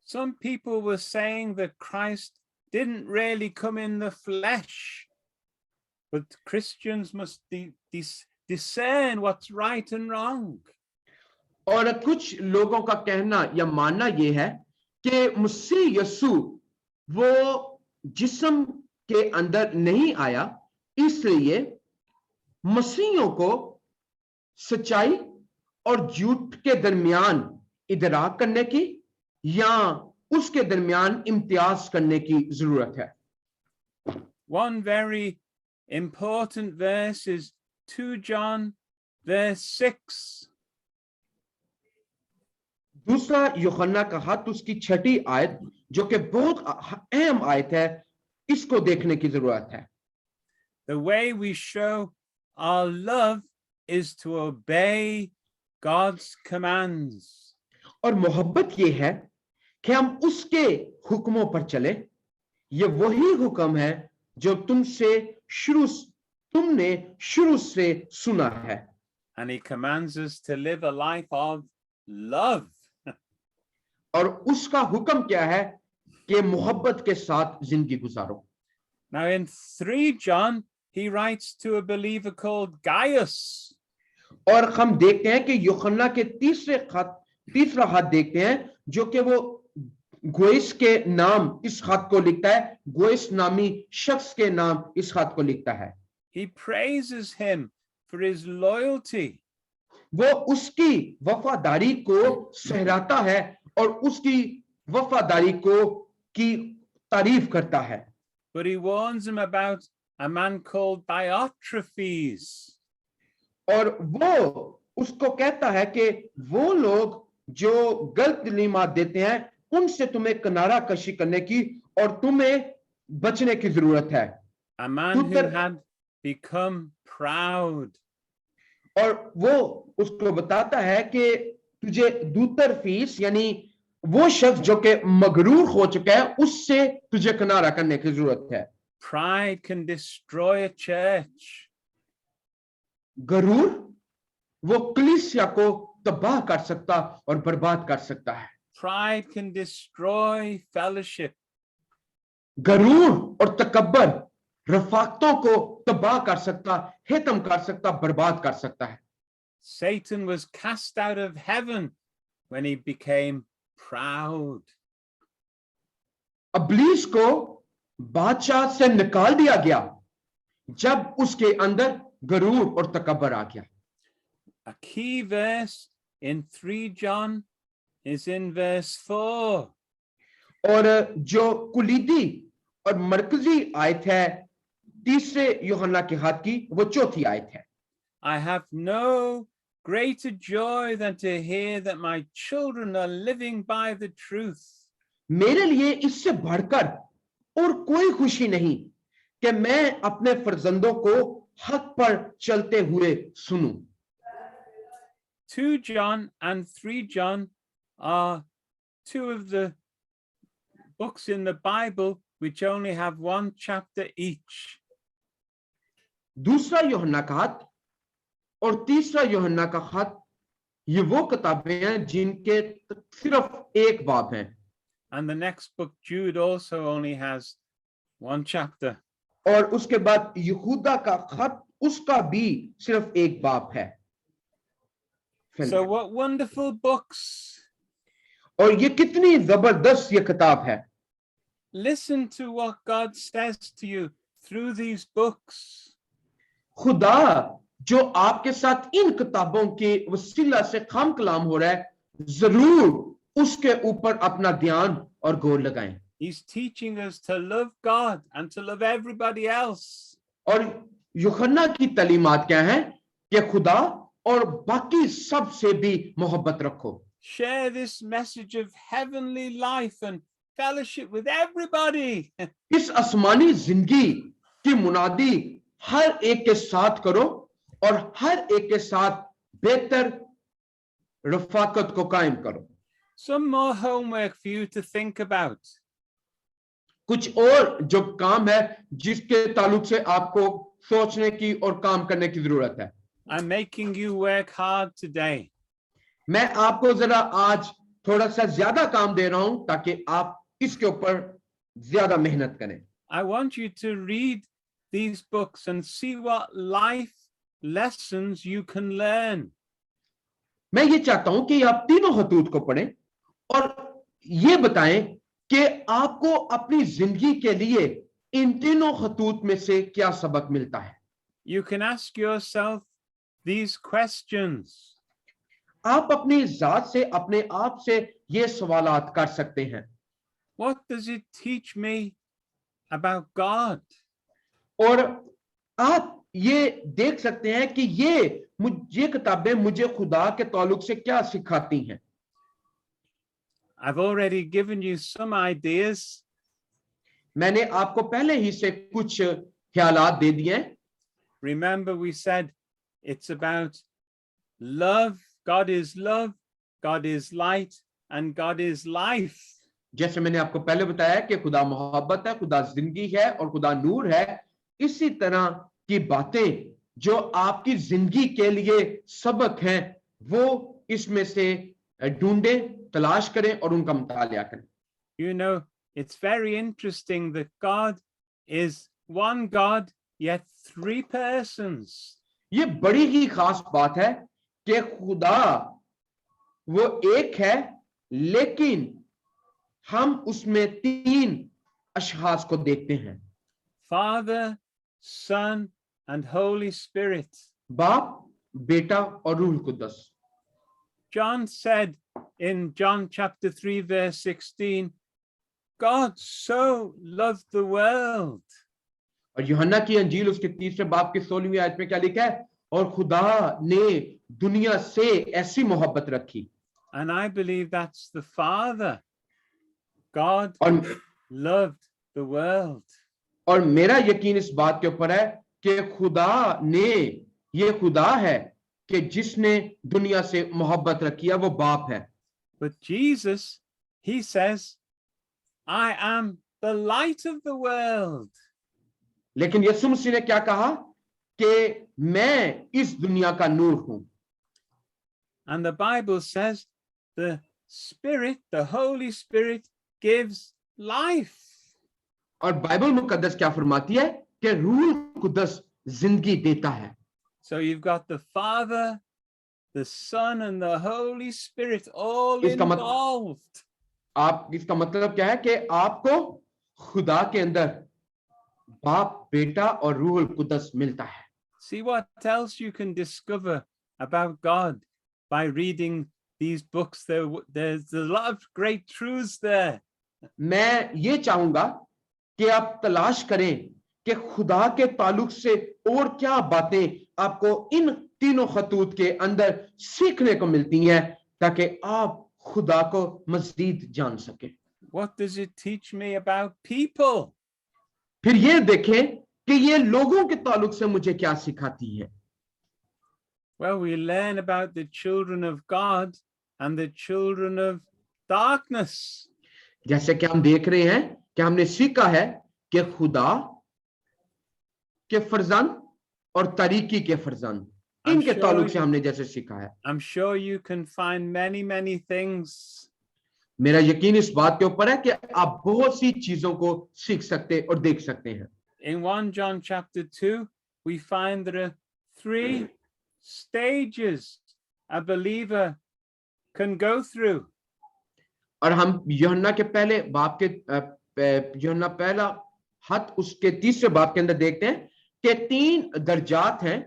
Some people were saying that Christ didn't really come in the flesh, but Christians must discern what's right and wrong. और कुछ लोगों का कहना या मानना यह है कि मसीह यीशु वो जिस्म के अंदर नहीं आया, इसलिए मसीहियों को सच्चाई और झूठ के दरमियान इदराक करने की या उसके दरमियान इम्तियाज करने की जरूरत है। One very important verse is 2 John verse 6. दूसरा यूहन्ना का खत उसकी छठी आयत जो कि बहुत अहम आयत है, इसको देखने की जरूरत है। The way we show our love is to obey God's commands. और मोहब्बत ये है कि हम उसके हुक्मों पर चले। ये वही हुक्म है जो तुमने शुरू से सुना है। And he commands us to live a life of love. और उसका हुक्म क्या है कि मोहब्बत के साथ जिंदगी गुजारो। Now in 3 John, he writes to a believer called Gaius. और हम देखते हैं कि यूहन्ना के तीसरा खत देखते हैं जो कि वो गोइस के नाम इस खत को लिखता है, गोइस नामी शख्स के नाम इस खत को लिखता है। He praises him for his loyalty. वो उसकी वफादारी को सहराता है और उसकी वफादारी को की तारीफ करता है। But he warns him about a man called Diotrephes. और वो उसको कहता है कि वो लोग जो गलत तालीमात देते हैं उनसे तुम्हें किनारा कशी करने की और तुम्हें बचने की जरूरत है। A man who had become proud. और वो उसको बताता है कि तुझे दूतरफीस यानी वो शख्स जो कि मगरूर हो चुका है उससे तुझे किनारा करने की जरूरत है। Pride can destroy a church. गरूर वो कलीसिया को तबाह कर सकता और बर्बाद कर सकता है। Pride can destroy fellowship. गरूर और तकब्बर रफाकतों को तबाह कर सकता, खत्म कर सकता, बर्बाद कर सकता है। Satan was cast out of heaven when he became proud. इब्लीस को बादशाह से निकाल दिया गया जब उसके अंदर गरूर और तकब्बर आ गया। A key verse in 3 John is in verse 4. और जो कुलीदी और मरकजी आयत है तीसरे यूहन्ना के खत की वो चौथी आयत है। I have no greater joy than to hear that my children are living by the truth. मेरे लिए इससे बढ़कर और कोई खुशी नहीं कि मैं अपने फर्जंदों को हक पर चलते हुए सुनूं। 2 John and 3 John are two of the books in the Bible which only have one chapter each. दूसरा यूहन्ना का खत और तीसरा यूहन्ना का खत, ये वो किताबें हैं जिनके सिर्फ एक बाब हैं। And the next book, Jude, also only has one chapter. और उसके बाद यहूदा का खत, उसका भी सिर्फ एक बाब है। So what wonderful books. और ये कितनी जबरदस्त ये किताब है। Listen to what God says to you through these books. खुदा जो आपके साथ इन किताबों के वसीला से खाम कलाम हो रहा है, जरूर उसके ऊपर अपना ध्यान और गौर लगाएं। He's teaching us to love God and to love everybody else. और यूहन्ना की तालीमात क्या है कि खुदा और बाकी सब से भी मोहब्बत रखो। Share this message of heavenly life and fellowship with everybody. इस आसमानी जिंदगी की मुनादी हर एक के साथ करो और हर एक के साथ बेहतर रफाकत को कायम करो। Some more homework for you to think about. कुछ और जो काम है जिसके ताल्लुक से आपको सोचने की और काम करने की जरूरत है। I'm making you work hard today. मैं आपको जरा आज थोड़ा सा ज्यादा काम दे रहा हूं ताकि आप इसके ऊपर ज्यादा मेहनत करें। I want you to read these books and see what life lessons you can learn. मैं ये चाहता हूं कि आप तीनों खतूत को पढ़ें और ये बताएं कि आपको अपनी जिंदगी के लिए इन तीनों खतूत में से क्या सबक मिलता है। You can ask yourself these questions. आप अपनी जात से, अपने आप से ये सवालात कर सकते हैं। What does it teach me about God? और आप ये देख सकते हैं कि ये किताबें मुझे खुदा के ताल्लुक से क्या सिखाती हैं। I've already given you some ideas. मैंने आपको पहले ही से कुछ ख्यालात दे दिए हैं। Remember, we said it's about love. God is love, God is light, and God is life. जैसे मैंने आपको पहले बताया कि खुदा मोहब्बत है, खुदा जिंदगी है और खुदा नूर है। इसी तरह की बातें जो आपकी जिंदगी के लिए सबक हैं, वो इसमें से ढूंढें, तलाश करें और उनका मुतालिया करें। You know, it's very interesting that God is one God, yet three persons. ये बड़ी ही खास बात है कि खुदा वो एक है, लेकिन हम उसमें तीन अशखास को देखते हैं। Father, Son, and Holy Spirit. बाप, बेटा और रूह कुद्दस। John said in John chapter 3, verse 16, God so loved the world. और यूहन्ना की अंजील उसके तीसरे बाब की 16वीं आयत में क्या लिखा है? और खुदा ने दुनिया से ऐसी मोहब्बत रखी। And I believe that's the Father. God loved the world. और मेरा यकीन इस बात के ऊपर है कि खुदा ने, ये खुदा है कि जिसने दुनिया से मोहब्बत रखी है, वो बाप है। But Jesus, he says, I am the light of the world. लेकिन यीशु मसीह ने क्या कहा कि मैं इस दुनिया का नूर हूं। And the Bible says the Spirit, the Holy Spirit, gives life. और बाइबल मुकद्दस क्या फरमाती है कि रूह कुद्दस जिंदगी देता है। So you've got the Father, the Son, and the Holy Spirit all involved. इसका मतलब क्या है कि आपको खुदा के अंदर बाप, बेटा और रूह कुद्दस मिलता है। See what else you can discover about God by reading these books. There's a lot of great truths there. मैं ये चाहूंगा कि आप तलाश करें कि खुदा के ताल्लुक से और क्या बातें आपको इन तीनों खतूत के अंदर सीखने को मिलती हैं ताकि आप खुदा को मज़ीद जान सकें। What does it teach me about people? फिर ये देखें कि ये लोगों के ताल्लुक से मुझे क्या सिखाती है। Well, we learn about the children of God and the children of darkness. जैसे कि हम देख रहे हैं कि हमने सीखा है कि खुदा के फर्जंद और तरीकी के फर्जंद, I'm इनके sure ताल्लुक से हमने जैसे सीखा है। I'm sure you can find many things मेरा यकीन इस बात के ऊपर है कि आप बहुत सी चीजों को सीख सकते और देख सकते हैं। in 1 John chapter 2. We find there are 3 stages a believer can go through. और हम यूहन्ना के पहले बाप के यूहन्ना पहला खत उसके 3 बाब के अंदर देखते हैं कि 3 दर्जात हैं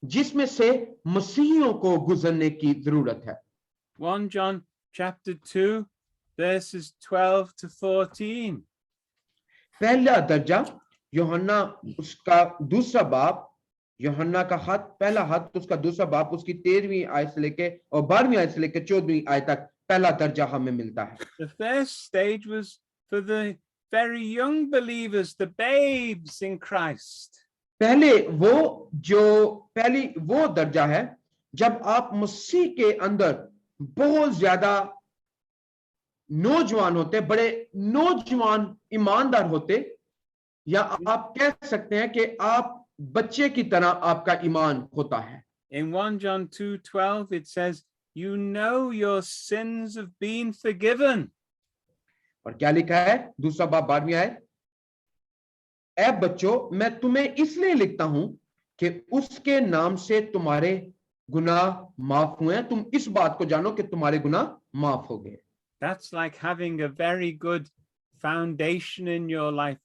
जिसमें से मसीहियों को गुजरने की जरूरत है। 1 John chapter 2 verses 12 to 14. पहला दर्जा यूहन्ना उसका 2 बाब, यूहन्ना का खत पहला खत उसका 2 बाब उसकी 13वीं आयत से लेके और 12वीं आयत से लेके 14वीं आयत तक पहला दर्जा हमें मिलता है। The first stage was for the very young believers, the babes in Christ. पहली वो दर्जा है जब आप मसीह के अंदर बहुत ज्यादा नौजवान होते, बड़े नौजवान ईमानदार होते, या आप कह सकते हैं कि आप बच्चे की तरह आपका ईमान होता है। In 1 John 2:12 it says, you know your sins have been forgiven. और क्या लिखा है 2 बाब 12वीं आयत, ऐ बच्चों मैं तुम्हें इसलिए लिखता हूं कि उसके नाम से तुम्हारे गुनाह माफ हुए हैं, तुम इस बात को जानो कि तुम्हारे गुनाह माफ हो गए। That's like having a very good foundation in your life.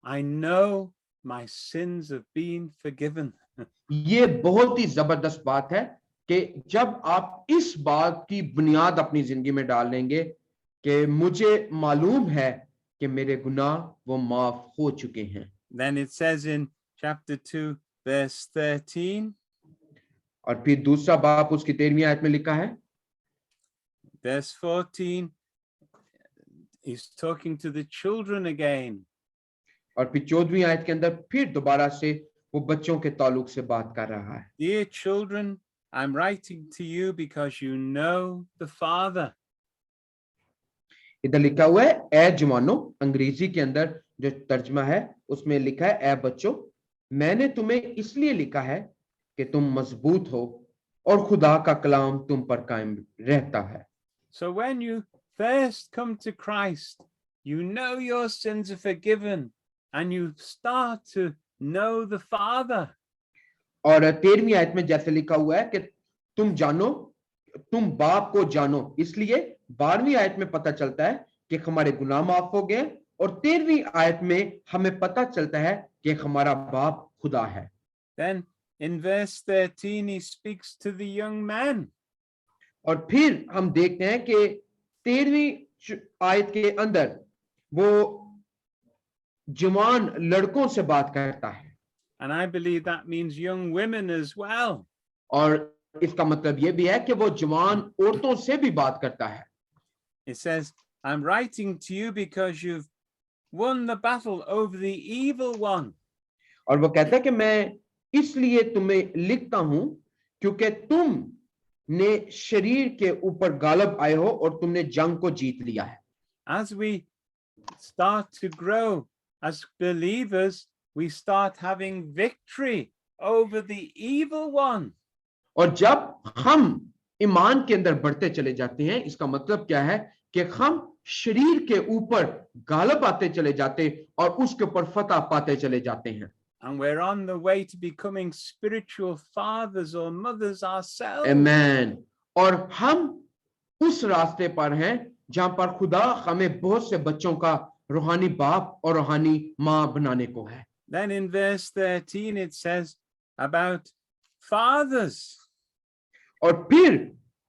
I know my sins have been forgiven. ये बहुत ही जबरदस्त बात है कि जब आप इस बात की बुनियाद अपनी जिंदगी में डाल लेंगे कि मुझे मालूम है कि मेरे गुनाह वो माफ हो चुके हैं। Then it says in chapter 2 verse 13. और फिर 2 बाब उसकी 13वीं आयत में लिखा है, Verse 14, he's talking to the children again. और फिर 14वीं आयत के अंदर फिर दोबारा से वो बच्चों के ताल्लुक से बात कर रहा है। Dear children, I'm writing to you because you know the Father. इधर लिखा हुआ है ए जवानों, अंग्रेजी के अंदर जो तर्जमा है उसमें लिखा है ए बच्चों, मैंने तुम्हें इसलिए लिखा है कि तुम मजबूत हो और खुदा का कलाम तुम पर कायम रहता है। So when you first come to Christ, you know your sins are forgiven and you start to know the Father. और 13वीं आयत में जैसे लिखा हुआ है कि तुम जानो, तुम बाप को जानो, इसलिए 12वीं आयत में पता चलता है कि हमारे गुनाह माफ हो गए, और 13वीं आयत में हमें पता चलता है कि हमारा बाप खुदा है। Then in verse 13 he speaks to the young man. और फिर हम देखते हैं कि 13वीं आयत के अंदर वो जवान लड़कों से बात करता है। And I believe that means young women as well. और इसका मतलब ये भी है कि वो जवान औरतों से भी बात करता है। It says, I'm writing to you because you've won the battle over the evil one. और वो कहता है कि मैं इसलिए तुम्हें लिखता हूं क्योंकि तुमने शरीर के ऊपर गालिब आए हो और तुमने जंग को जीत लिया है। As we start to grow as believers, we start having victory over the evil one. और जब हम ईमान के अंदर बढ़ते चले जाते हैं, इसका मतलब क्या है कि हम शरीर के ऊपर गालिब आते चले जाते और उसके ऊपर फतह पाते चले जाते हैं। And we're on the way to becoming spiritual fathers or mothers ourselves. Amen. और हम उस रास्ते पर हैं जहां पर खुदा हमें बहुत से बच्चों का रूहानी बाप और रूहानी माँ बनाने को है। Then in verse 13 it says about fathers. और फिर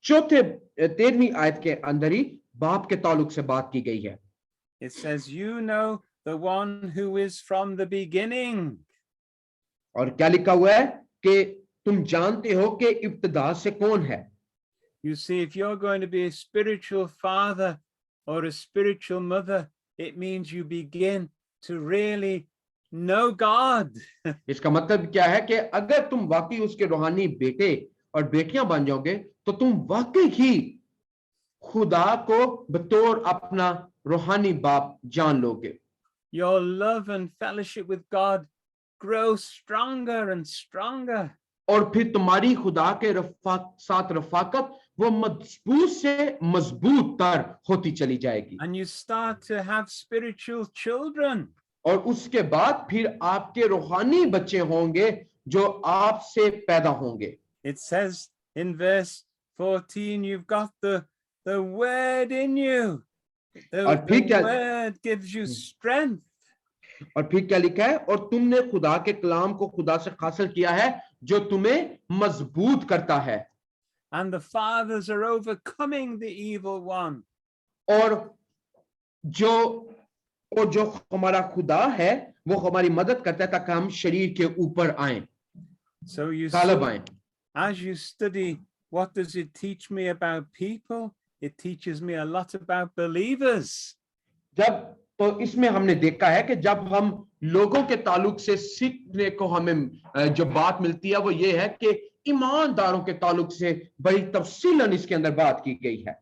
13वीं आयत के अंदर ही बाप के ताल्लुक से बात की गई है। It says, you know the one who is from the beginning. और क्या लिखा हुआ है कि तुम जानते हो कि इब्तिदा से कौन है। You see, if you're going to be a spiritual father or a spiritual mother, it means you begin to really know God. इसका मतलब क्या है कि अगर तुम वाकई उसके रूहानी बेटे और बेटियां बन जाओगे तो तुम वाकई ही खुदा को बतौर अपना रूहानी बाप जान लोगे। your love and fellowship with God grow stronger and stronger. और फिर तुम्हारी खुदा के साथ रफाकत वो मजबूत से मजबूत तर होती चली जाएगी। And you start to have spiritual children. और उसके बाद फिर आपके रूहानी बच्चे होंगे जो आपसे पैदा होंगे। It says in verse 14, you've got the word in you. और फिर The क्या word gives you strength. और फिर क्या लिखा है, और तुमने खुदा के कलाम को खुदा से हासिल किया है जो तुम्हें मजबूत करता है। And the fathers are overcoming the evil one. और जो हमारा खुदा है वो हमारी मदद करता है ताकि हम शरीर के ऊपर आए, So you गालब see, आए। as you study, what does it teach me about people? It teaches me a lot about believers. जब तो इसमें हमने देखा है कि जब हम लोगों के ताल्लुक से सीखने को हमें जो बात मिलती है वो ये है कि ईमानदारों के ताल्लुक से बड़ी तफसीलन इसके अंदर बात की गई है।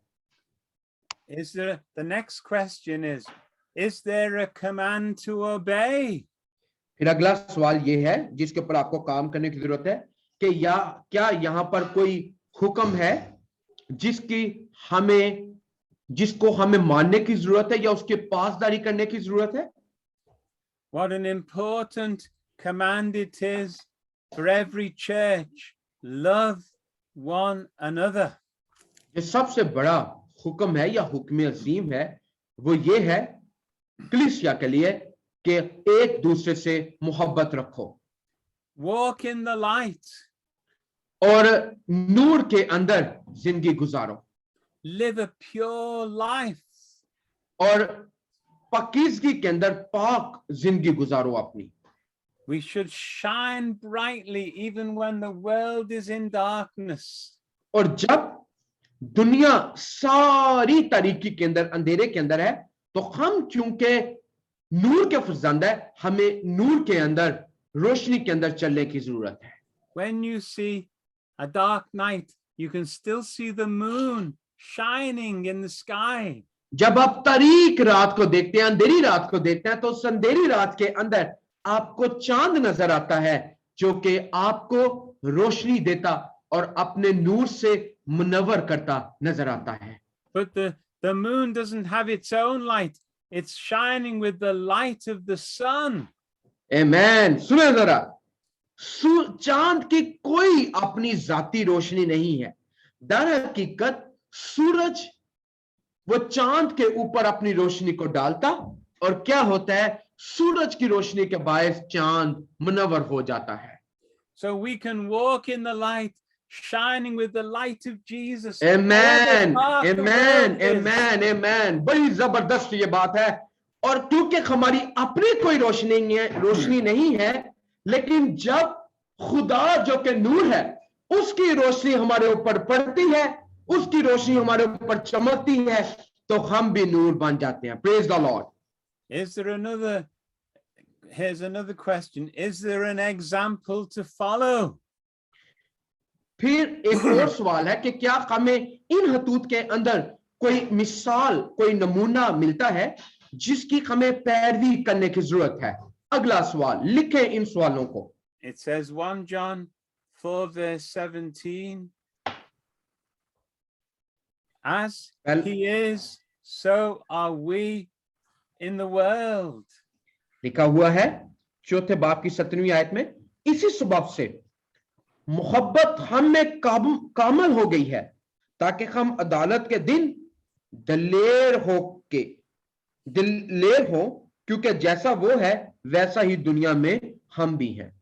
The next question is there a command to obey? फिर अगला सवाल ये है जिसके ऊपर आपको काम करने की जरूरत है कि क्या यहाँ पर कोई हुक्म है जिसको हमें मानने की जरूरत है या उसके पासदारी करने की जरूरत है। What an important command it is for every church. Love one another. जो सबसे बड़ा हुक्म है या हुक्म अजीम है वो ये है कलीसिया के लिए कि एक दूसरे से मोहब्बत रखो। Walk in the light. और नूर के अंदर जिंदगी गुजारो। Live a pure life. और पाकीज़गी के अंदर पाक जिंदगी गुजारो अपनी। We should shine brightly even when the world is in darkness. और जब दुनिया सारी तारीकी के अंदर अंधेरे के अंदर है तो हम क्योंकि नूर के फर्जंद है हमें नूर के अंदर रोशनी के अंदर चलने की जरूरत है। When you see a dark night, you can still see the moon shining in the sky. जब आप तारीक रात को देखते हैं, अंधेरी रात को देखते हैं, तो उस अंधेरी रात के अंदर आपको चांद नजर आता है जो कि आपको रोशनी देता और अपने नूर से मुनव्वर करता नजर आता है। But the moon doesn't have its own light. It's shining with the light of the sun. आमीन। सुनो जरा, चांद की कोई अपनी जाती रोशनी नहीं है। दर हकीकत सूरज वो चांद के ऊपर अपनी रोशनी को डालता और क्या होता है, सूरज की रोशनी के बायस चांद मुनव्वर हो जाता है। So we can walk in the light, shining with the light of Jesus. Amen, amen, amen, amen। बड़ी जबरदस्त ये बात है। और क्योंकि हमारी अपनी कोई रोशनी नहीं है, लेकिन जब खुदा जो कि नूर है उसकी रोशनी हमारे ऊपर पड़ती है, उसकी रोशनी हमारे ऊपर चमकती है, तो हम भी नूर बन जाते हैं। Praise the Lord। Here's another question. Is there an example to follow? फिर एक और सवाल है कि क्या हमें इन हतूत के अंदर कोई मिसाल, कोई नमूना मिलता है जिसकी हमें पैरवी करने की जरूरत है। अगला सवाल लिखें इन सवालों को। It says 1 John 4 verse 17. As he is, so are we in the world. लिखा हुआ है चौथे बाब की 17वीं आयत में, इसी सबब से मोहब्बत हम में कामल हो गई है ताकि हम अदालत के दिन दिलेर हो, क्योंकि जैसा वो है वैसा ही दुनिया में हम भी हैं।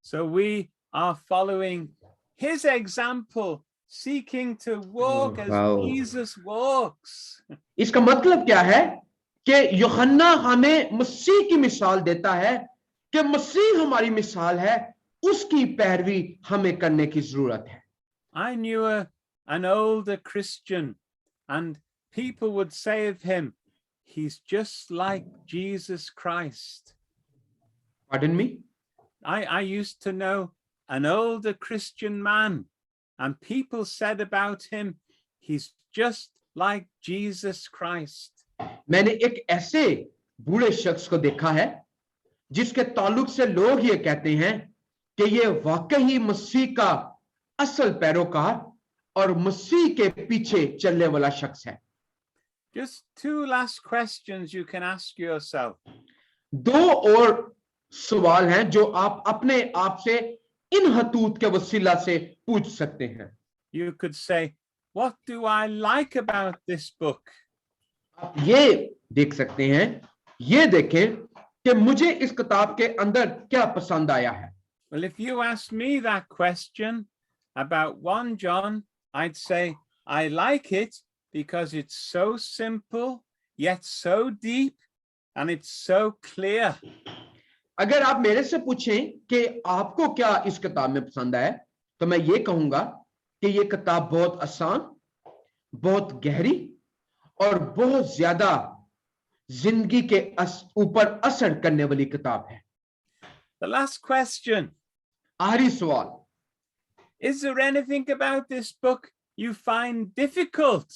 So we are following his example, seeking to walk as Jesus walks. इसका मतलब क्या है कि यूहन्ना हमें मसीह की मिसाल देता है कि मसीह हमारी मिसाल है, उसकी पैरवी हमें करने की जरूरत है। I knew an older Christian, and people would say of him, he's just like Jesus Christ. Pardon me? I used to know an older Christian man, and people said about him, he's just like Jesus Christ. मैंने एक ऐसे बूढ़े शख्स को देखा है जिसके ताल्लुक से लोग ये कहते हैं कि ये वाकई मसीह का असल पैरोकार और मसीह के पीछे चलने वाला शख्स है। Just two last questions you can ask yourself. दो और सवाल हैं जो आप अपने आप से इन हतूत के वसीला से पूछ सकते हैं। You could say, what do I like about this book? आप ये देख सकते हैं, ये देखें कि मुझे इस किताब के अंदर क्या पसंद आया है। Well, if you ask me that question about 1 John, I'd say I like it because it's so simple, yet so deep, and it's so clear. अगर आप मेरे से पूछें कि आपको क्या इस किताब में पसंद आया, तो मैं ये कहूंगा कि ये किताब बहुत आसान, बहुत गहरी और बहुत ज्यादा जिंदगी के ऊपर असर करने वाली किताब है। The last question. आखिरी सवाल, Is there anything about this book you find difficult?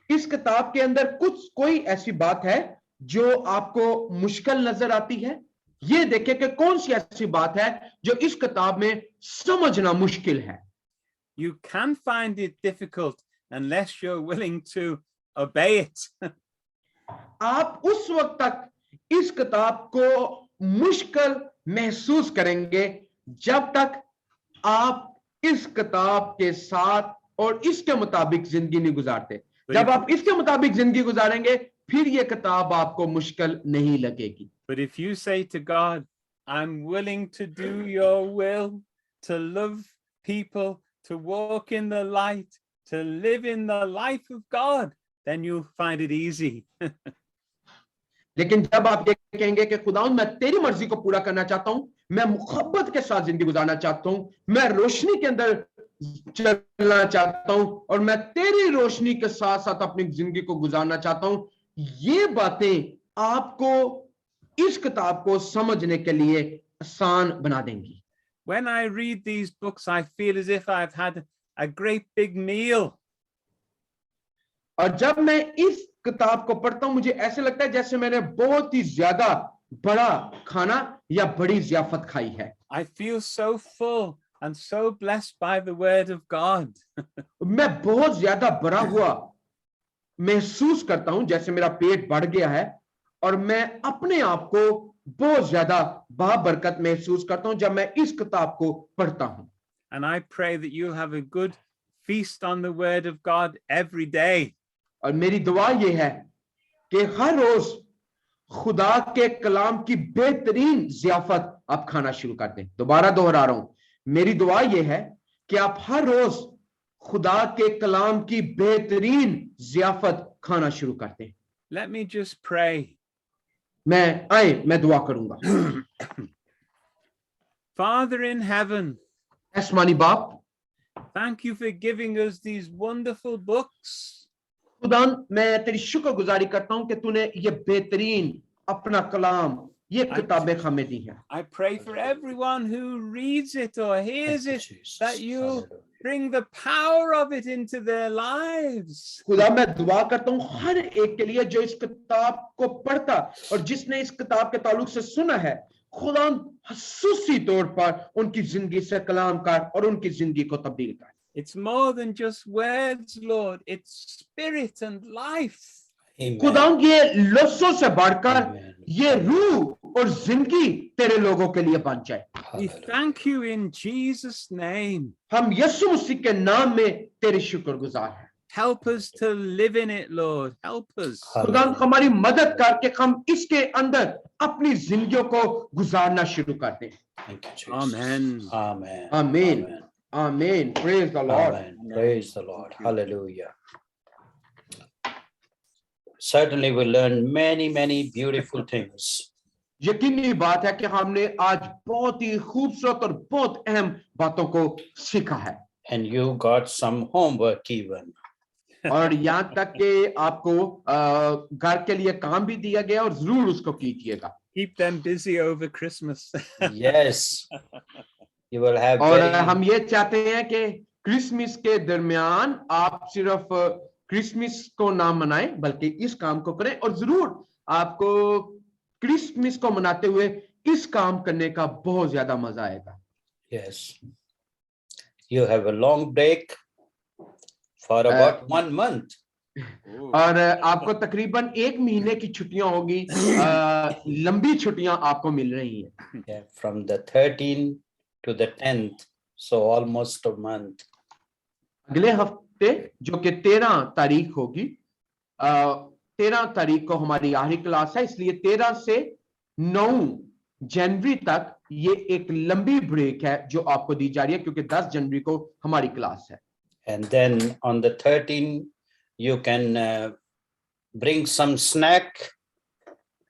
इस किताब के अंदर कोई ऐसी बात है जो आपको मुश्किल नजर आती है? ये देखें कि कौन सी ऐसी बात है जो इस किताब में समझना मुश्किल है। You can find it difficult unless you're willing to obey it. आप उस वक्त तक इस किताब को मुश्किल महसूस करेंगे जब तक आप इस किताब के साथ और इसके मुताबिक जिंदगी नहीं गुजारते। जब आप इसके मुताबिक जिंदगी गुजारेंगे फिर ये किताब आपको मुश्किल नहीं लगेगी। But if you say to God, I'm willing to do your will, to love people, to walk in the light, to live in the life of God, then you'll find it easy. लेकिन जब आप ये कहेंगे कि खुदा मैं तेरी मर्जी को पूरा करना चाहता हूं, मैं मुहब्बत के साथ जिंदगी गुजारना चाहता हूं, मैं रोशनी के अंदर चलना चाहता हूं और मैं तेरी रोशनी के साथ साथ अपनी जिंदगी को गुजारना चाहता हूं, ये बातें आपको इस किताब को समझने के लिए आसान बना देंगी। When I read these books, I feel as if I've had a great big meal. और जब मैं इस किताब को पढ़ता हूं, मुझे ऐसे लगता है जैसे मैंने बहुत ही ज्यादा बड़ा खाना या बड़ी ज़ियाफत खाई है। I feel so full and so blessed by the word of God. मैं बहुत ज्यादा भरा हुआ महसूस करता हूं, जैसे मेरा पेट बढ़ गया है और मैं अपने आप को बहुत ज्यादा बाबरकत महसूस करता हूं जब मैं इस किताब को पढ़ता हूं। And I pray that you'll have a good feast on the word of God every day. और मेरी दुआ ये है कि हर रोज खुदा के कलाम की बेहतरीन ज़ियाफत आप खाना शुरू कर दें। दोबारा दोहरा रहा हूं, मेरी दुआ ये है कि आप हर रोज खुदा के कलाम की बेहतरीन ज़ियाफत खाना शुरू कर दें। Let me just pray. मैं दुआ करूंगा। Father in heaven, आसमानी बाप, thank you for giving us these wonderful books. खुदा मैं तेरी शुक्रगुजारी करता हूं कि तूने ये बेहतरीन अपना कलाम, ये किताबें हमें दी हैं। I pray for everyone who reads it or hears it, that you bring the power of it into their lives. खुदा मैं दुआ करता हूं हर एक के लिए जो इस किताब को पढ़ता और जिसने इस किताब के ताल्लुक से सुना है, खुदा खसूसी तौर पर उनकी जिंदगी से कलाम कर और उनकी जिंदगी को तब्दील कर। It's more than just words, Lord. It's spirit and life. खुदा ये लफ्जों से बढ़कर ये रूह और जिंदगी तेरे लोगों के लिए बन जाए। We thank you in Jesus' name. हम यीशु मसीह के नाम में तेरे शुक्रगुजार हैं। Help us to live in it, Lord. Help us. खुदा हमारी मदद करके हम इसके अंदर अपनी जिंदगियों को गुजारना शुरू कर दें। Amen. Amen. Amen. Amen. Praise the Lord. Amen. Praise the Lord. Hallelujah. Certainly we learned many beautiful things. यकीनी बात है कि हमने आज बहुत ही खूबसूरत और बहुत अहम बातों को सीखा है। And you got some homework even. और यहाँ तक कि आपको घर के लिए काम भी दिया गया और जरूर उसको कीजिएगा। Keep them busy over Christmas. Yes. You will have और very... हम ये चाहते हैं कि क्रिसमस के दरमियान आप सिर्फ क्रिसमस को ना मनाएं बल्कि इस काम को करें और जरूर आपको क्रिसमस को मनाते हुए इस काम करने का बहुत ज्यादा मजा आएगा। Yes. You have a long break for about 1 month. और आपको तकरीबन 1 महीने की छुट्टियां होगी, लंबी छुट्टियां आपको मिल रही हैं। Yeah, from the 13th to the 10th, so almost a month. अगले हफ्ते जो कि 13 तारीख होगी, 13 तारीख को हमारी आखिरी क्लास है, इसलिए 13 से 9 जनवरी तक ये एक लंबी ब्रेक है जो आपको दी जा रही है, क्योंकि 10 जनवरी को हमारी क्लास है। And then on the 13th, you can bring some snack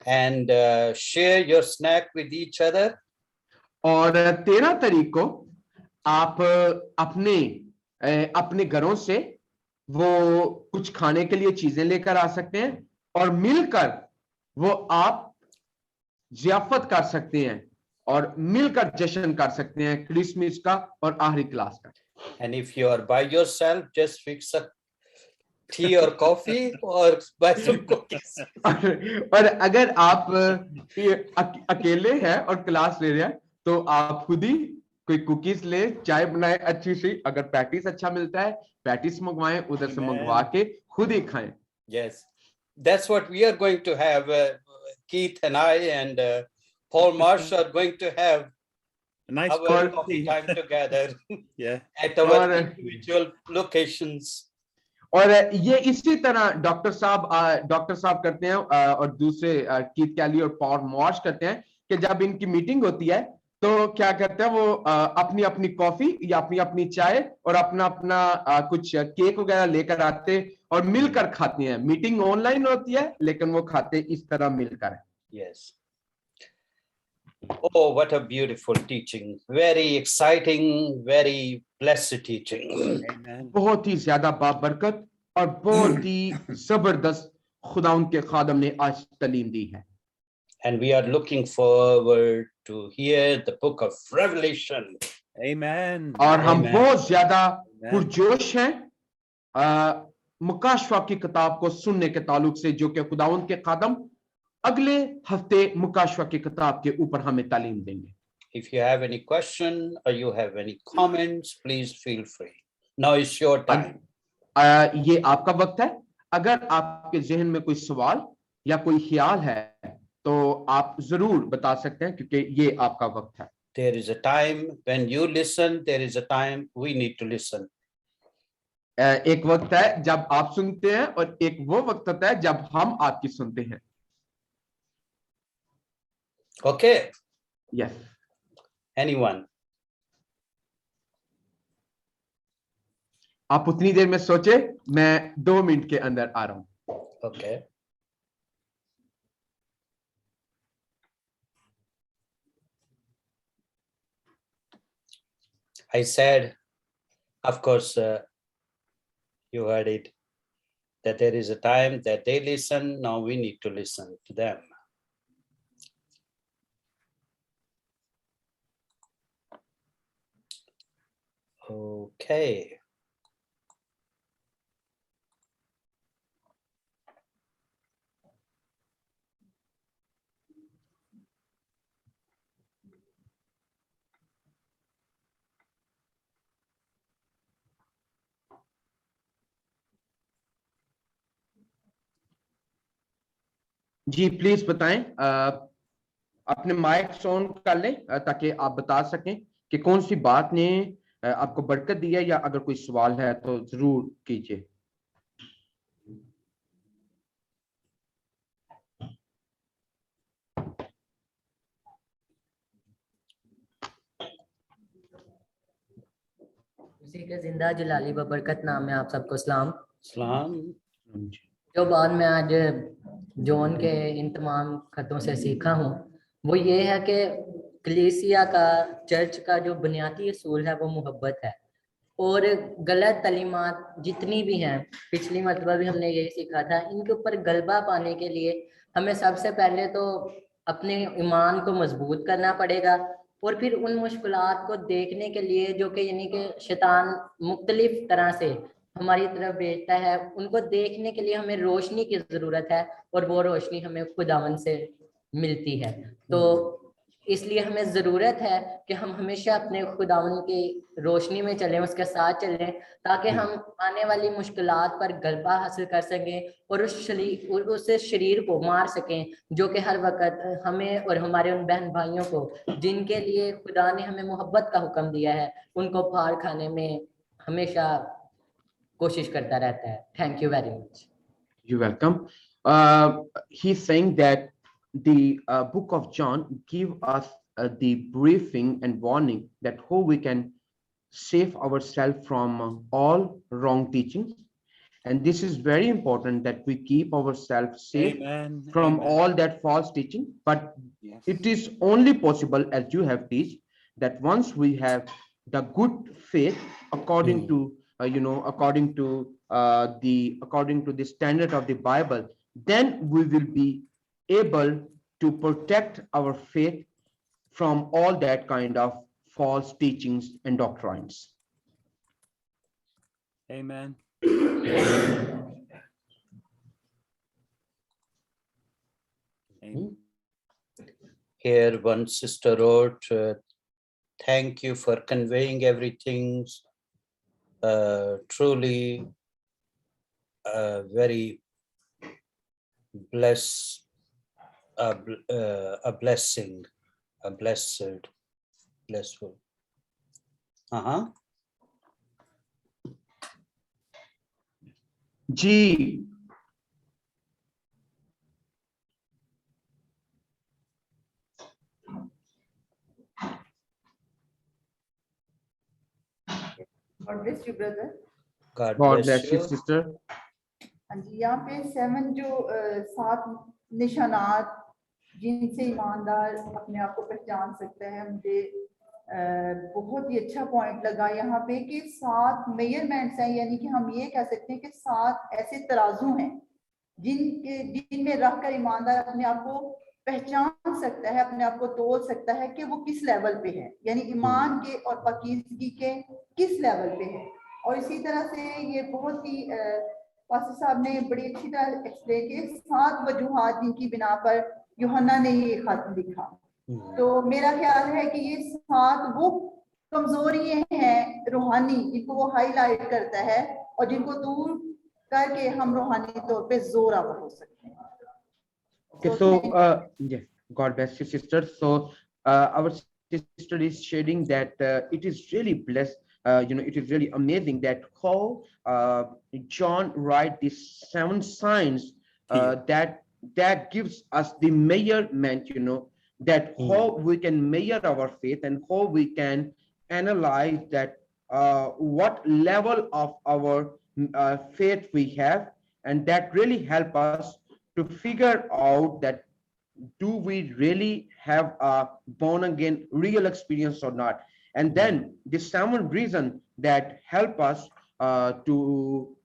and share your snack with each other. और 13 तारीख को आप अपने घरों से वो कुछ खाने के लिए चीजें लेकर आ सकते हैं और मिलकर वो आप ज़ियाफत कर सकते हैं और मिलकर जश्न कर सकते हैं क्रिसमस का और आखिरी क्लास का। And if you are by yourself, just fix a tea or coffee or buy some cookies. और अगर आप अकेले हैं और क्लास ले रहे हैं तो आप खुद ही कोई कुकीज ले, चाय बनाए अच्छी सी, अगर पैटिस अच्छा मिलता है पैटिस मंगवाएं, उधर से मंगवा के खुद ही खाएं। Yes, that's what we are going to have. Keith and I and Paul Marsh are going to have A nice our coffee. coffee time together Yeah. at our individual locations. और ये इसी तरह डॉक्टर साहब करते हैं और दूसरे Keith कैली और पॉल मॉर्श करते हैं कि जब इनकी मीटिंग होती है तो क्या करते हैं, वो अपनी अपनी कॉफी या अपनी अपनी चाय और अपना अपना कुछ केक वगैरह लेकर आते और मिलकर खाते हैं। मीटिंग ऑनलाइन होती है लेकिन वो खाते इस तरह मिलकर। Yes. Oh, what a beautiful teaching. Very exciting, very blessed teaching. Amen. बहुत ही ज्यादा बाबरकत और बहुत ही जबरदस्त खुदा उनके खादम ने आज तालीम दी है। And we are looking forward to hear the book of Revelation. Amen. और हम Amen. बहुत ज्यादा Amen. पुरजोश हैं मुकाशवा की किताब को सुनने के ताल्लुक से, जो कि खुदावंद के खादम अगले हफ्ते मुकाशवा की किताब के ऊपर हमें तालीम देंगे। If you have any question or you have any comments, please feel free. Now is your time. ये आपका वक्त है। अगर आपके जहन में कोई सवाल या कोई ख्याल है तो आप जरूर बता सकते हैं, क्योंकि ये आपका वक्त है। There is a time when you listen, there is a time we need to listen. एक वक्त है जब आप सुनते हैं और एक वो वक्त होता है जब हम आपकी सुनते हैं। Okay, yes, anyone? आप उतनी देर में सोचे, मैं 2 मिनट के अंदर आ रहा हूं। Okay. I said, of course, you heard it, that there is a time that they listen. Now we need to listen to them. Okay. जी प्लीज बताएं, अपने माइक ऑन कर लें ताकि आप बता सकें कि कौन सी बात ने आपको बरकत दी है, या अगर कोई सवाल है तो जरूर कीजिए। उसी के जिंदा जलाली बबरकत नाम है, आप सबको सलाम। Salam. जो बात मैं आज जॉन के इन तमाम खतों से सीखा हूँ वो ये है कि कलीसिया का, चर्च का जो बुनियादी असूल है वो मोहब्बत है, और गलत तालीमात जितनी भी हैं, पिछली मरतबा भी हमने यही सीखा था, इनके ऊपर गलबा पाने के लिए हमें सबसे पहले तो अपने ईमान को मजबूत करना पड़ेगा, और फिर उन मुश्किलात को देखने के लिए जो कि यानी कि शैतान मुख्तलिफ तरह से हमारी तरफ भेजता है, उनको देखने के लिए हमें रोशनी की ज़रूरत है, और वो रोशनी हमें खुदावन से मिलती है। तो इसलिए हमें ज़रूरत है कि हम हमेशा अपने खुदावन की रोशनी में चलें, उसके साथ चलें, ताकि हम आने वाली मुश्किलात पर गलबा हासिल कर सकें और उस शरीर को मार सकें जो कि हर वक्त हमें और हमारे उन बहन भाइयों को जिनके लिए खुदा ने हमें मोहब्बत का हुक्म दिया है उनको फाड़ खाने में हमेशा कोशिश करता रहता है। Thank you very much. You're welcome. He's saying that the book of John give us the briefing and warning that how we can save ourselves from all wrong teachings, and this is very important that we keep ourselves safe Amen. from Amen. all that false teaching. But Yes. it is only possible, as you have teach, that once we have the good faith according to according to the standard of the Bible, then we will be able to protect our faith from all that kind of false teachings and doctrines. Amen. Amen. Here one sister wrote, thank you for conveying everything. Truly very a blessing, a blessful. G. God bless you, brother. God God bless bless you, you. sister. हाँ जी, यहाँ पे 7 जो 7 निशानात जिनसे ईमानदार अपने आप को पहचान सकता है, मुझे बहुत ही अच्छा पॉइंट लगा यहाँ पे कि 7 मेजरमेंट्स हैं, यानी कि हम ये कह सकते हैं कि 7 ऐसे तराजू हैं जिनमें रखकर ईमानदार अपने आप को पहचान सकता है, अपने आप को तोल सकता है कि वो किस लेवल पे है, यानी ईमान के और पाकीज़गी के किस लेवल पे है। और इसी तरह से ये बहुत ही पास्टर साहब ने बड़ी अच्छी तरह एक्सप्लेन किए 7 वजूहात जिनकी बिना पर यूहन्ना ने ये खत लिखा। तो मेरा ख्याल है कि ये 7 वो कमजोरियां हैं रूहानी जिनको वो हाईलाइट करता है और जिनको दूर करके हम रूहानी तौर पे जोरावर हो सकते हैं। Okay, so yes, God bless you, sister. So our sister is sharing that it is really blessed. It is really amazing that how John write these 7 signs that gives us the measurement. That how we can measure our faith and how we can analyze that what level of our faith we have, and that really help us to figure out that do we really have a born again real experience or not. And then the 7 reasons that help us to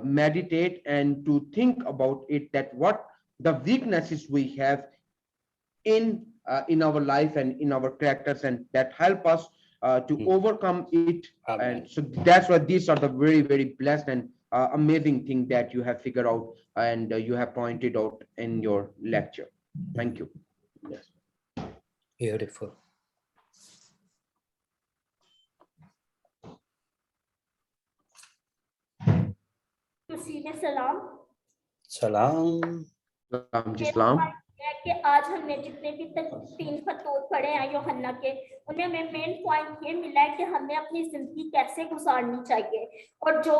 meditate and to think about it, that what the weaknesses we have in our life and in our characters, and that help us to overcome it. Amen. And so that's why these are the very, very blessed and amazing thing that you have figured out and you have pointed out in your lecture. Thank you. Yes. Beautiful. सलाम। Salam. Islam. कि आज हमने जितने भी 3 खतूत पढ़े हैं यूहन्ना के, उन्हें हमें मेन पॉइंट ये मिला है कि हमें अपनी जिंदगी कैसे गुजारनी चाहिए, और जो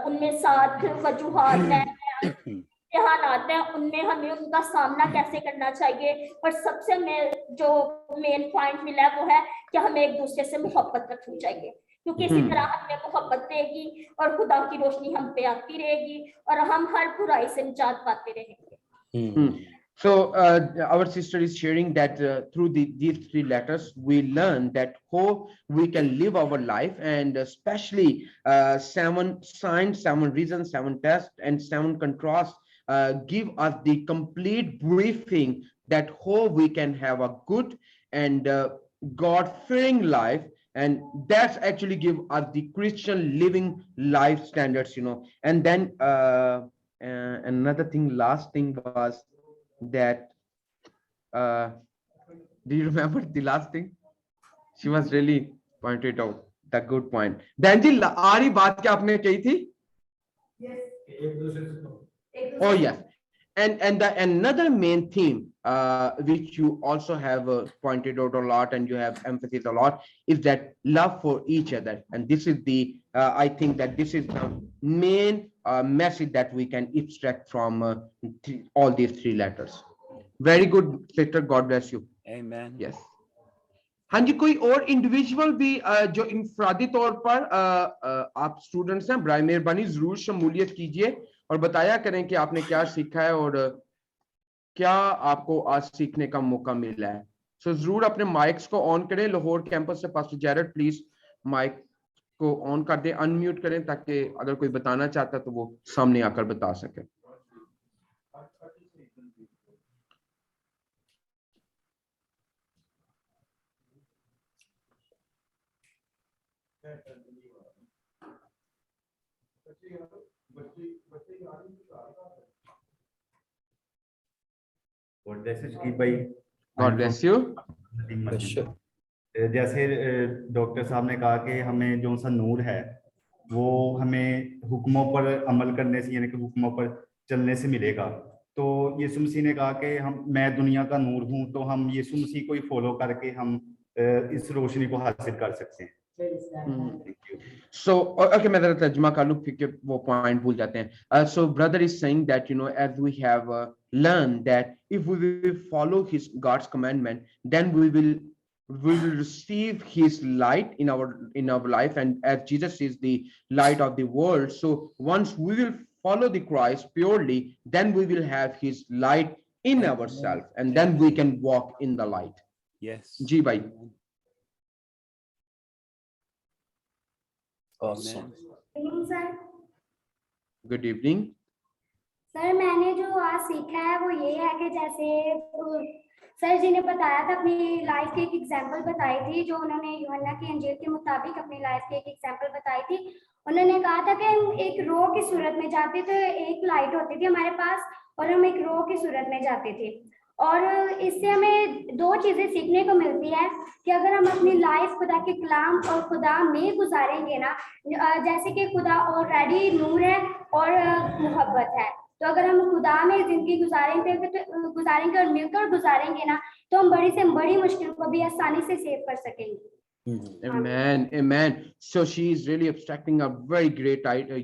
उनमें 7 वजूहात हैं, इम्तिहानात हैं, उनमें हमें उनका सामना कैसे करना चाहिए। और सबसे जो मेन पॉइंट मिला है वो है कि हमें एक दूसरे से मोहब्बत रखनी चाहिए, क्योंकि इसी तरह हमें मोहब्बत रहेगी और खुदा की रोशनी हम पे आती रहेगी और हम हर बुराई से निजात पाते रहेंगे। So our sister is sharing that through these 3 letters we learn that how we can live our life, and especially 7 signs, 7 reasons, 7 tests, and 7 contrasts give us the complete briefing that how we can have a good and God-fearing life, and that's actually give us the Christian living life standards. And then another thing, last thing was that do you remember the last thing? She was really pointed out the good point. बहन जी आरी बात क्या आपने कही थी? Oh yes, and the another main theme which you also have pointed out a lot and you have emphasized a lot is that love for each other, and this is the I think that this is the main message that we can extract from all these three letters. Very good, sister. God bless you. Amen. Yes. हाँ जी, कोई और individual भी जो इंफरादी तौर पर आप students हैं, बराए मेहरबानी जरूर शमूलियत कीजिए और बताया करें कि आपने क्या सीखा है और क्या आपको आज सीखने का मौका मिला है। सो जरूर अपने माइक्स को ऑन करें। लाहौर कैंपस से पास्टर जैरड प्लीज माइक को ऑन कर दें, अनम्यूट करें ताकि अगर कोई बताना चाहता है तो वो सामने आकर बता सके। God bless you, Shakib bhai. God bless you. जैसे डॉक्टर साहब ने कहा कि हमें जो सा नूर है वो हमें हुक्मों पर अमल करने से यानी कि हुक्मों पर चलने से मिलेगा। तो यीशु मसीह ने कहा कि मैं दुनिया का नूर हूं, तो हम यीशु मसीह को ही फॉलो करके हम इस रोशनी को हासिल कर सकते हैं। So okay, मैं जरा तर्जुमा कर लूं फिर वो पॉइंट भूल जाते हैं। So brother is saying that as we have learned that if we will follow his God's commandment, then we will receive his light in our life, and as Jesus is the light of the world, so once we will follow the Christ purely, then we will have his light in ourselves, and then we can walk in the light. Yes. जी भाई। Awesome. Sir Good evening. Sir मैंने जो आज सीखा है वो ये है कि जैसे सर जी ने बताया था, अपनी लाइफ की एक एग्जांपल बताई थी, जो उन्होंने यूहन्ना की इंजील के मुताबिक अपनी लाइफ की एक एग्जांपल बताई थी। उन्होंने कहा था कि हम एक रो की सूरत में जाते थे, एक लाइट होती थी हमारे पास और हम एक रो की सूरत में जाते थे, और इससे हमें दो चीजें सीखने को मिलती है कि अगर हम अपनी लाइफ खुदा के कलाम और खुदा में गुजारेंगे ना, जैसे कि खुदा ऑलरेडी नूर है और मोहब्बत है, तो अगर हम खुदा में जिंदगी गुजारेंगे और मिलकर गुजारेंगे ना, तो हम बड़ी से बड़ी मुश्किल को भी आसानी से सेव कर सकेंगे। Amen, amen. So she is really abstracting a very great idea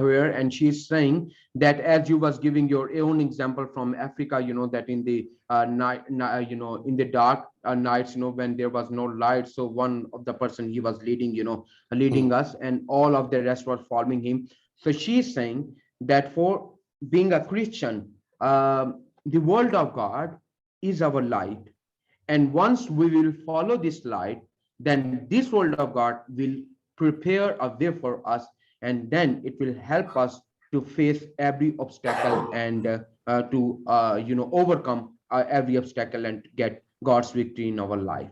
here, and she's saying that as you was giving your own example from Africa, that in the night, in the dark nights, when there was no light, so one of the person he was leading us, and all of the rest was following him. So she's saying that for being a Christian, the word of God is our light. And once we will follow this light, then this word of God will prepare a way for us, and then it will help us to face every obstacle and to overcome every obstacle and get God's victory in our life.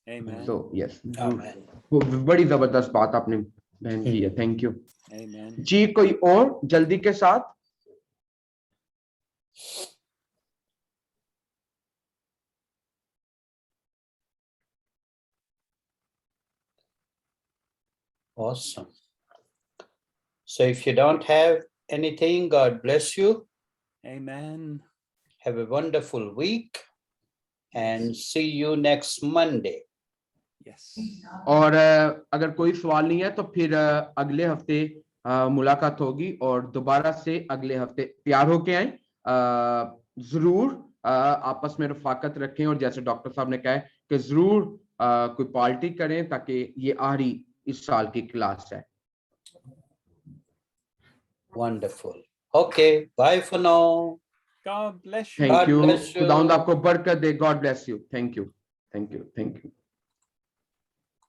Amen. So yes, Amen. बड़ी जबरदस्त बात आपने बहन की है। Thank you Amen. जी। कोई और जल्दी के साथ? Awesome. So if you don't have anything, God bless you. Amen. Have a wonderful week and see you next Monday. Yes. और अगर कोई सवाल नहीं है तो फिर अगले हफ्ते मुलाकात होगी, और दोबारा से अगले हफ्ते तैयार होके आए। जरूर आपस में रफाकत रखें, और जैसे डॉक्टर साहब ने कहा है कि जरूर कोई पार्टी करें ताकि ये आखिरी इस साल की क्लास है। Wonderful. Okay, bye for now. God bless you. Thank God you. bless you. खुदावंद आपको बरकत दे। God bless you. Thank you, thank you, thank you.